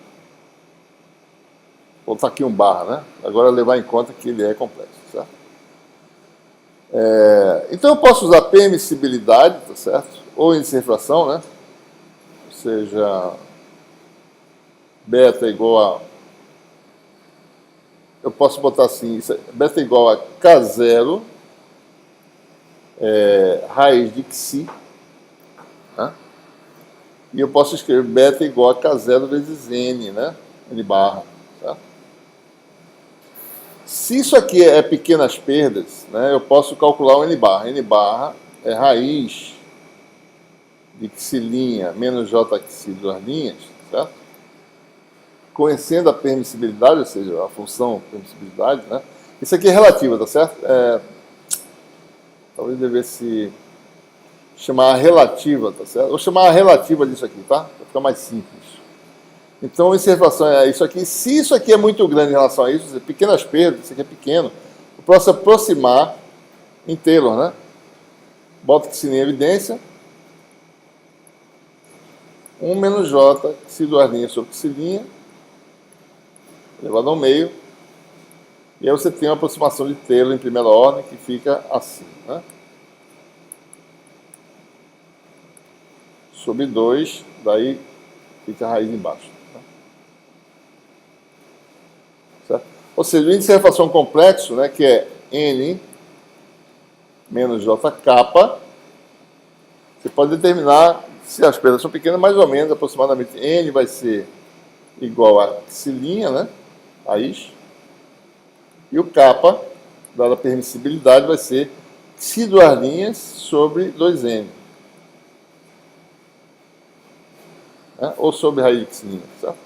Vou botar aqui um barra, né? Agora levar em conta que ele é complexo. Certo? Então eu posso usar permissibilidade, tá certo? Ou inservação, né? Ou seja, beta igual a... Eu posso botar assim, beta igual a K0, raiz de Xi, né? E eu posso escrever beta igual a K0 vezes N, né? N barra. Tá? Se isso aqui é pequenas perdas, né, eu posso calcular o N barra. N barra é raiz de Xi' menos Jxi duas linhas, certo? Conhecendo a permissibilidade, ou seja, a função permissibilidade, né? Isso aqui é relativa, tá certo? Talvez devesse chamar a relativa, tá certo? Vou chamar a relativa disso aqui, tá? Para ficar mais simples. Então, a observação é isso aqui. Se isso aqui é muito grande em relação a isso, pequenas perdas, isso aqui é pequeno, eu posso aproximar em Taylor, né? Bota Xi em evidência. 1 menos J, Xi duas linhas sobre Xi', elevado ao meio. E aí você tem uma aproximação de Taylor em primeira ordem, que fica assim, né? sobre 2, daí fica a raiz embaixo. Tá? Certo? Ou seja, o índice de refração complexo, né, que é N menos JK, você pode determinar, se as perdas são pequenas, mais ou menos, aproximadamente, N vai ser igual a xilinha, né, raiz, e o K, dada a permissibilidade, vai ser xi duas linhas sobre 2N. Né, ou sobre raiz de xilinha, certo?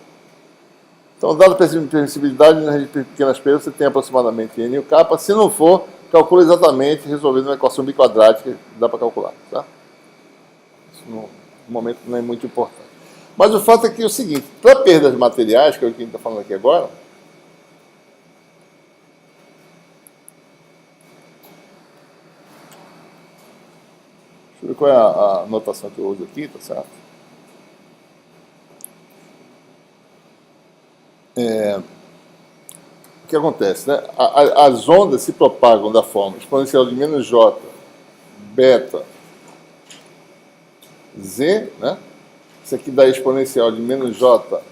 Então, dada a permissibilidade, nas pequenas perdas, você tem aproximadamente N e o K. Se não for, calcula exatamente, resolvendo uma equação biquadrática, dá para calcular, tá? Isso no momento não é muito importante. Mas o fato é que é o seguinte, para perdas materiais, que é o que a gente está falando aqui agora, deixa eu ver qual é a notação que eu uso aqui, tá certo? O que acontece, né? As ondas se propagam da forma exponencial de menos j, beta, z, né? Isso aqui dá exponencial de menos j,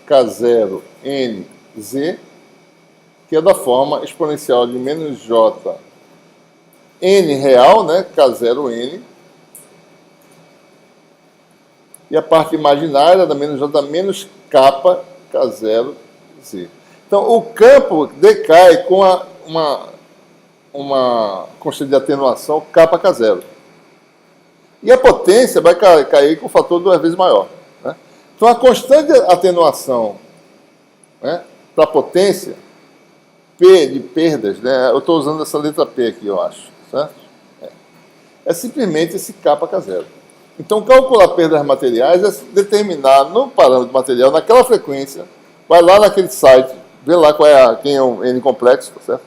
k0, n, z, que é da forma exponencial de menos j, n real, né? k0, n, e a parte imaginária da menos j menos k, k0, z. Então, o campo decai com uma constante de atenuação k0. E a potência vai cair com o fator 2 vezes maior. Né? Então, a constante de atenuação, né, para a potência, P de perdas, né, eu estou usando essa letra P aqui, eu acho. Certo? É simplesmente esse k0. Então, calcular perdas materiais é determinar no parâmetro material, naquela frequência, vai lá naquele site, vê lá quem é o N complexo, tá certo?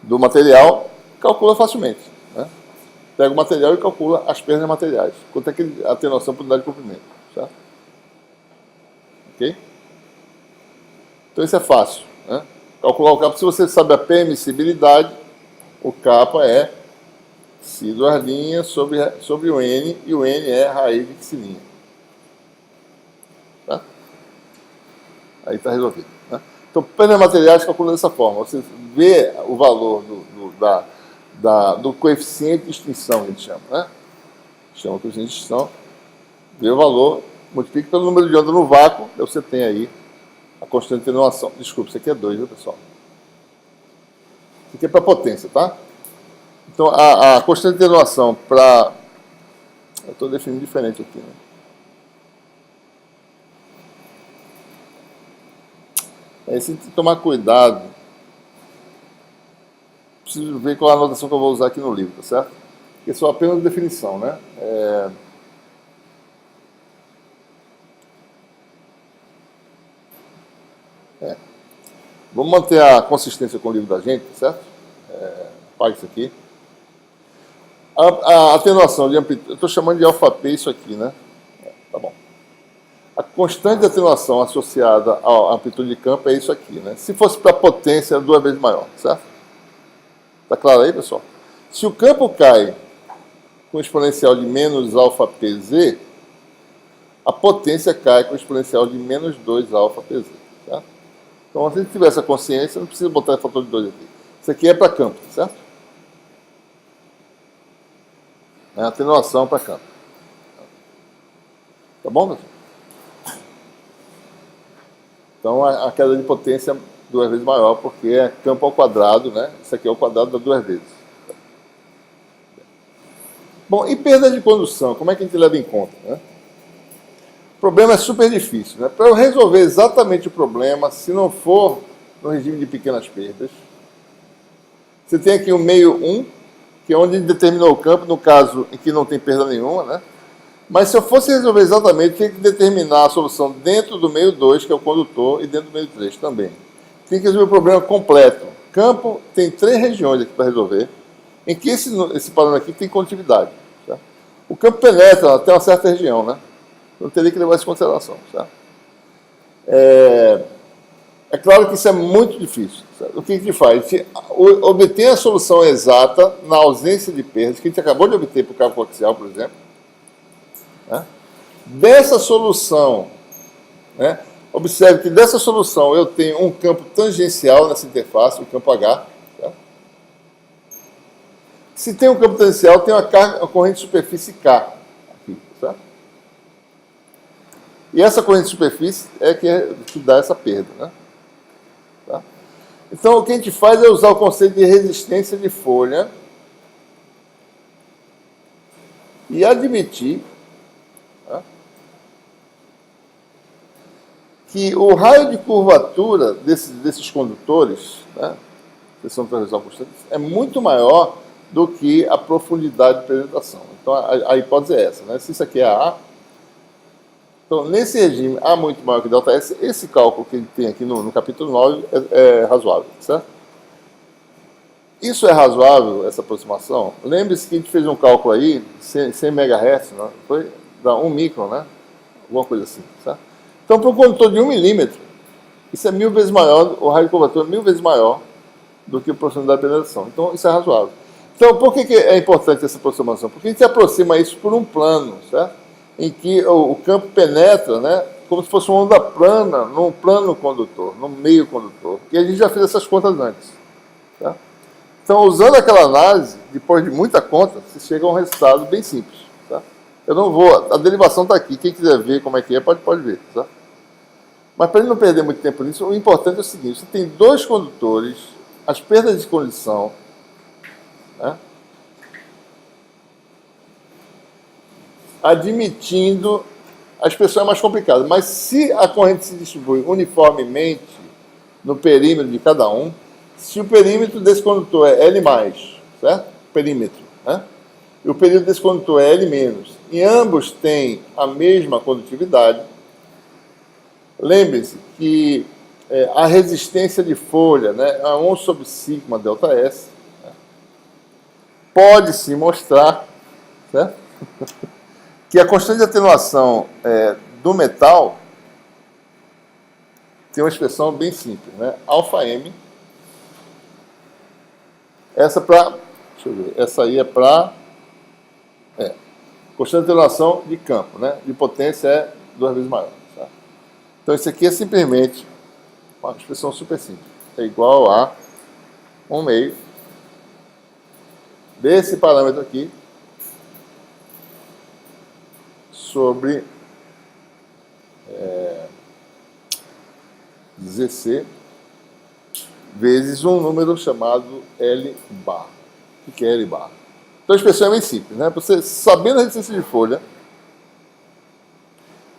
Do material, calcula facilmente. Né? Pega o material e calcula as perdas materiais. Quanto é que a atenuação por unidade de comprimento. Certo? Ok? Então isso é fácil. Né? Calcular o K, se você sabe a permissibilidade, o K é xi duas linhas sobre o N, e o N é raiz de xilinha. Tá? Aí está resolvido. Né? Então, perdas materiais calcula dessa forma. Você vê o valor do coeficiente de extinção, que a gente chama. Né? Chama o coeficiente de extinção. Vê o valor, multiplica pelo número de onda no vácuo, aí você tem aí a constante de atenuação. Desculpa, isso aqui é 2, viu, pessoal? Isso aqui é para potência, tá? Então, a constante de atenuação para... Eu estou definindo diferente aqui, né? Aí você tem que tomar cuidado. Preciso ver qual é a anotação que eu vou usar aqui no livro, tá certo? Porque são apenas definição, né? Vamos manter a consistência com o livro da gente, tá certo? Apaga isso aqui. A atenuação de amplitude, eu estou chamando de alfa P isso aqui, né? Tá bom. A constante de atenuação associada à amplitude de campo é isso aqui, né? Se fosse para potência, é 2 vezes maior, certo? Tá claro aí, pessoal? Se o campo cai com exponencial de menos alfa PZ, a potência cai com exponencial de menos 2 alfa PZ, certo? Então, se a gente tiver essa consciência, não precisa botar o fator de 2 aqui. Isso aqui é para campo, certo? É atenuação para campo. Tá bom, pessoal? Então, a queda de potência é 2 vezes maior, porque é campo ao quadrado, né? Isso aqui é o quadrado da 2 vezes. Bom, e perda de condução? Como é que a gente leva em conta, né? O problema é super difícil, né? Para eu resolver exatamente o problema, se não for no regime de pequenas perdas, você tem aqui o meio 1, que é onde determinou o campo, no caso em que não tem perda nenhuma, né? Mas se eu fosse resolver exatamente, tinha que determinar a solução dentro do meio 2, que é o condutor, e dentro do meio 3 também. Tem que resolver o problema completo. Campo tem 3 regiões aqui para resolver, em que esse parâmetro aqui tem condutividade. Certo? O campo penetra até uma certa região, né? Eu teria que levar isso em consideração. Certo? É claro que isso é muito difícil. Certo? O que a gente faz? A gente obtém a solução exata na ausência de perdas, que a gente acabou de obter para o cálculo coaxial, por exemplo. né? Dessa solução, né? Observe que dessa solução eu tenho um campo tangencial nessa interface, o campo H. Tá? Se tem um campo tangencial, tem uma corrente de superfície K. Aqui, tá? E essa corrente de superfície é que dá essa perda. Né? Tá? Então, o que a gente faz é usar o conceito de resistência de folha e admitir, tá, que o raio de curvatura desses condutores, né, seção transversal constante, é muito maior do que a profundidade de penetração. Então, a hipótese é essa. Né? Se isso aqui é A, então, nesse regime A muito maior que ΔS, esse cálculo que ele tem aqui no capítulo 9 é razoável, certo? Isso é razoável, essa aproximação? Lembre-se que a gente fez um cálculo aí, 100 MHz, né? Foi da 1 micron, né? Alguma coisa assim, certo? Então, para um condutor de 1 milímetro, isso é 1000 vezes maior, o raio de curvatura é 1000 vezes maior do que a profundidade de penetração. Então, isso é razoável. Então, por que é importante essa aproximação? Porque a gente aproxima isso por um plano, certo? Em que o campo penetra, né, como se fosse uma onda plana, num plano condutor, no meio condutor. E a gente já fez essas contas antes. Tá? Então, usando aquela análise, depois de muita conta, se chega a um resultado bem simples. Tá? Eu não vou... A derivação está aqui. Quem quiser ver como é que é, pode ver. Tá? Mas, para ele não perder muito tempo nisso, o importante é o seguinte. Você tem dois condutores, as perdas de condição, né, admitindo, a expressão é mais complicada, mas se a corrente se distribui uniformemente no perímetro de cada um, se o perímetro desse condutor é L+, certo? Perímetro, né? E o perímetro desse condutor é L-, e ambos têm a mesma condutividade, lembre-se que a resistência de folha, né, a 1 sobre sigma ΔS, né, pode se mostrar, certo? Que a constante de atenuação do metal tem uma expressão bem simples, né? Alfa-M. Essa deixa eu ver, essa aí é para constante de atenuação de campo, né? De potência é 2 vezes maior. Tá? Então isso aqui é simplesmente uma expressão super simples. É igual a 1/2 desse parâmetro aqui sobre ZC vezes um número chamado L bar. O que é L bar? Então a expressão é bem simples, né? Você, sabendo a resistência de folha,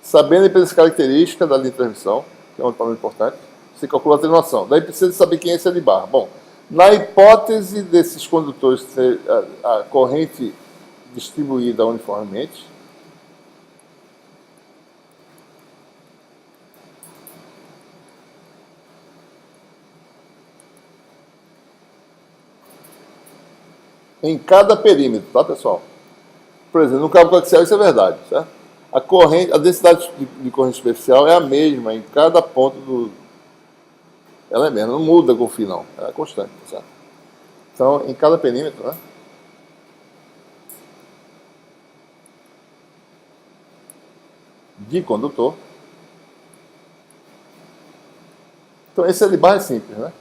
sabendo a impedância característica da linha de transmissão, que é um parâmetro importante, você calcula a atenuação. Daí precisa saber quem é esse L bar. Bom, na hipótese desses condutores ter a corrente distribuída uniformemente, em cada perímetro, tá, pessoal? Por exemplo, no cabo coaxial isso é verdade, certo? A densidade de corrente superficial é a mesma em cada ponto do... Ela é mesma, não muda com o fio, não. Ela é constante, certo? Então, em cada perímetro, né, de condutor. Então, esse L bar é simples, né?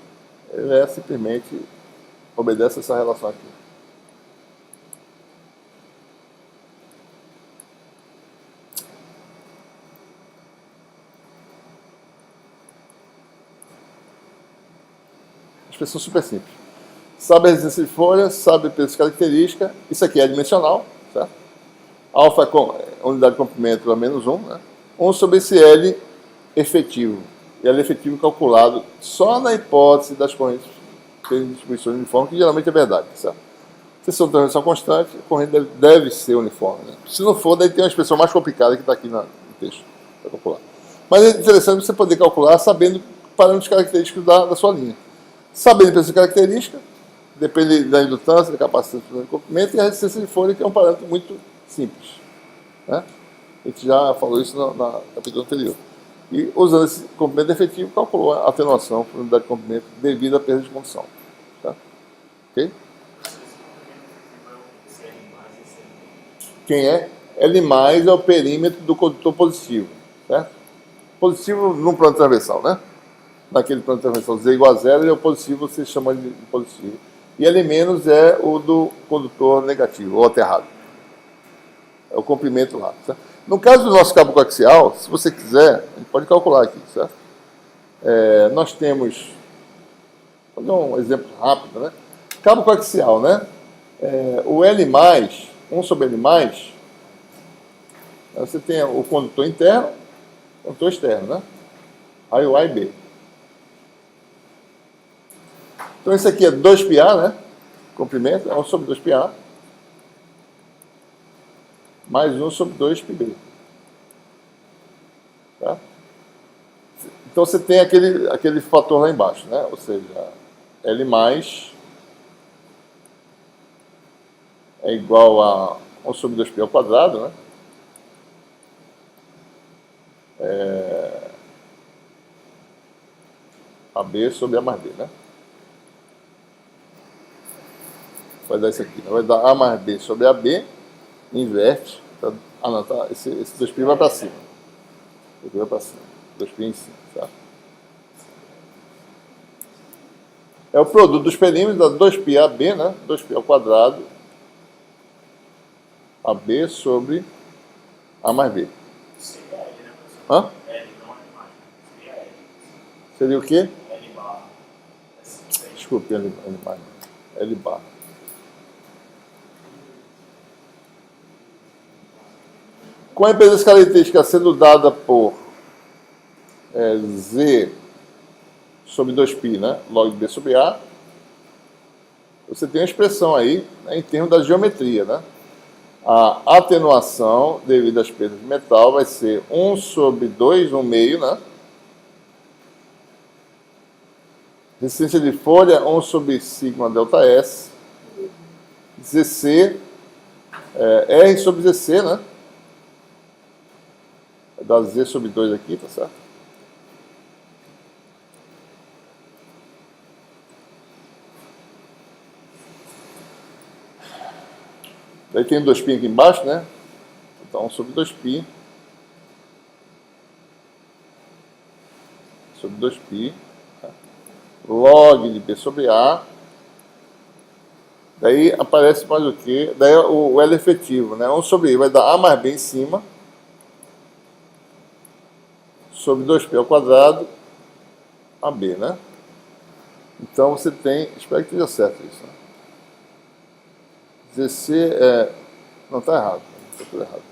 Ele simplesmente obedece essa relação aqui. Expressão super simples. Sabe a resistência de folha, sabe a peso característica. Isso aqui é dimensional, certo? Alfa é unidade de comprimento a -1, né? 1 sobre esse L efetivo. E L efetivo calculado só na hipótese das correntes terem distribuição uniforme, que geralmente é verdade, certo? Se são transmissão constante, a corrente deve ser uniforme. Né? Se não for, daí tem uma expressão mais complicada que está aqui no texto para calcular. Mas é interessante você poder calcular sabendo parâmetros característicos da sua linha. Sabendo essa característica, depende da indutância, da capacitância de comprimento e a resistência de folha, que é um parâmetro muito simples. Né? A gente já falou isso no capítulo anterior. E usando esse comprimento efetivo, calculou a atenuação por unidade de comprimento devido à perda de condução. Tá? Ok? Esse comprimento efetivo é o CR+, esse Quem é? L mais é o perímetro do condutor positivo, certo? Positivo num plano transversal, né? Naquele plano transversal Z igual a zero, ele é o positivo, você chama de positivo. E L menos é o do condutor negativo, ou aterrado. É o comprimento lá, certo? No caso do nosso cabo coaxial, se você quiser, a gente pode calcular aqui, certo? Nós temos, vou dar um exemplo rápido, né? Cabo coaxial, né? O L+, 1 sobre L+, você tem o condutor interno, o condutor externo, né? Raio A e B. Então, isso aqui é 2πA, né? Comprimento, é 1 sobre 2πA. Mais 1 sobre 2πB. Tá? Então, você tem aquele fator lá embaixo, né? Ou seja, L mais é igual a 1 sobre 2π ao quadrado, né? AB sobre A mais B, né? Vai dar isso aqui, né? Vai dar A mais B sobre AB, inverte. Tá? Ah, não, tá. Esse 2π vai para cima. 2π vai para cima. 2π em cima, tá? É o produto dos perímetros, dá 2π AB, né? 2π ao quadrado, AB sobre A mais B. Seria L, né, professor? Hã? L não é mais. Seria L. Seria o quê? L barra. Desculpe, L mais. L bar. Com a impedância característica sendo dada por Z sobre 2π, né? Log B sobre A, você tem uma expressão aí, né, em termos da geometria, né? A atenuação devido às perdas de metal vai ser 1 sobre 2, 1 meio, né? Resistência de folha, 1 sobre sigma delta S. ZC, R sobre ZC, né? Vai dar Z sobre 2 aqui, tá certo? Daí tem 2π aqui embaixo, né? Então, 1 sobre 2π. Sobre 2π. Tá? Log de B sobre A. Daí aparece mais o quê? Daí o L efetivo, né? 1 sobre I vai dar A mais B em cima. Sobre 2π ao quadrado. AB, né? Então, você tem... Espero que esteja certo isso, né? ZC não, está errado. Está tudo errado.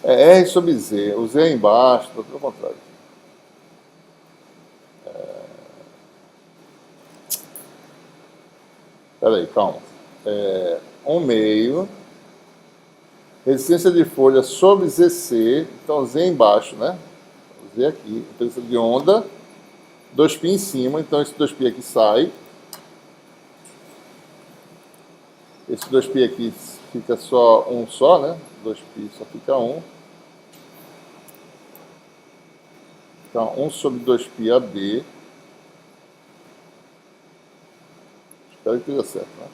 É R sobre Z. O Z é embaixo, está tudo ao contrário. Espera aí, calma. 1 meio. Resistência de folha sobre ZC. Então, Z embaixo, né? Z aqui. Resistência de onda. 2π em cima. Então, esse 2π aqui sai. Esse 2π aqui fica só um só, né? 2π só fica 1. Então, 1 sobre 2π AB. Espero que esteja certo, né?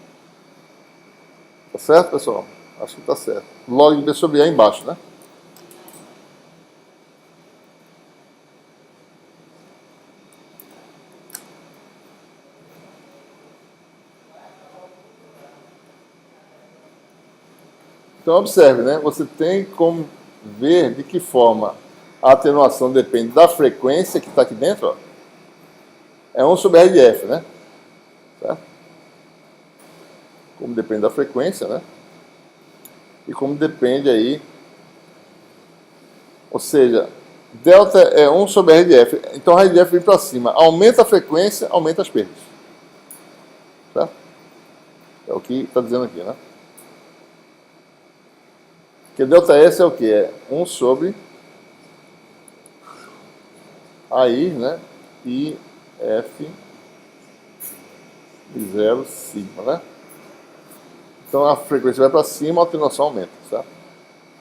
Tá certo, pessoal? Acho que tá certo. Log de B sobre A embaixo, né? Então, observe, né? Você tem como ver de que forma a atenuação depende da frequência que está aqui dentro, ó. É 1 sobre R de F, né? Certo? Como depende da frequência, né? E como depende aí... Ou seja, delta é 1 sobre R de F. Então, R de F vem para cima. Aumenta a frequência, aumenta as perdas. Certo? É o que está dizendo aqui, né? Porque ΔS é o que? É 1 sobre AI, né? E F de 0 sigma, né? Então a frequência vai para cima, a atenuação aumenta, certo?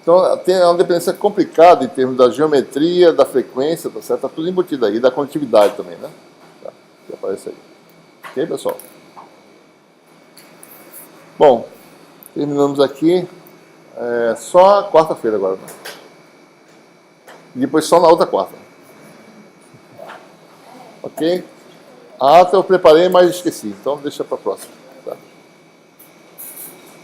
Então tem uma dependência complicada em termos da geometria, da frequência, tá certo? Tá tudo embutido aí, da condutividade também, né? Tá, que aparece aí. Ok, pessoal? Bom, terminamos aqui. Só quarta-feira agora. Né? E depois só na outra quarta. Ok? A ata eu preparei, mas esqueci. Então deixa para a próxima.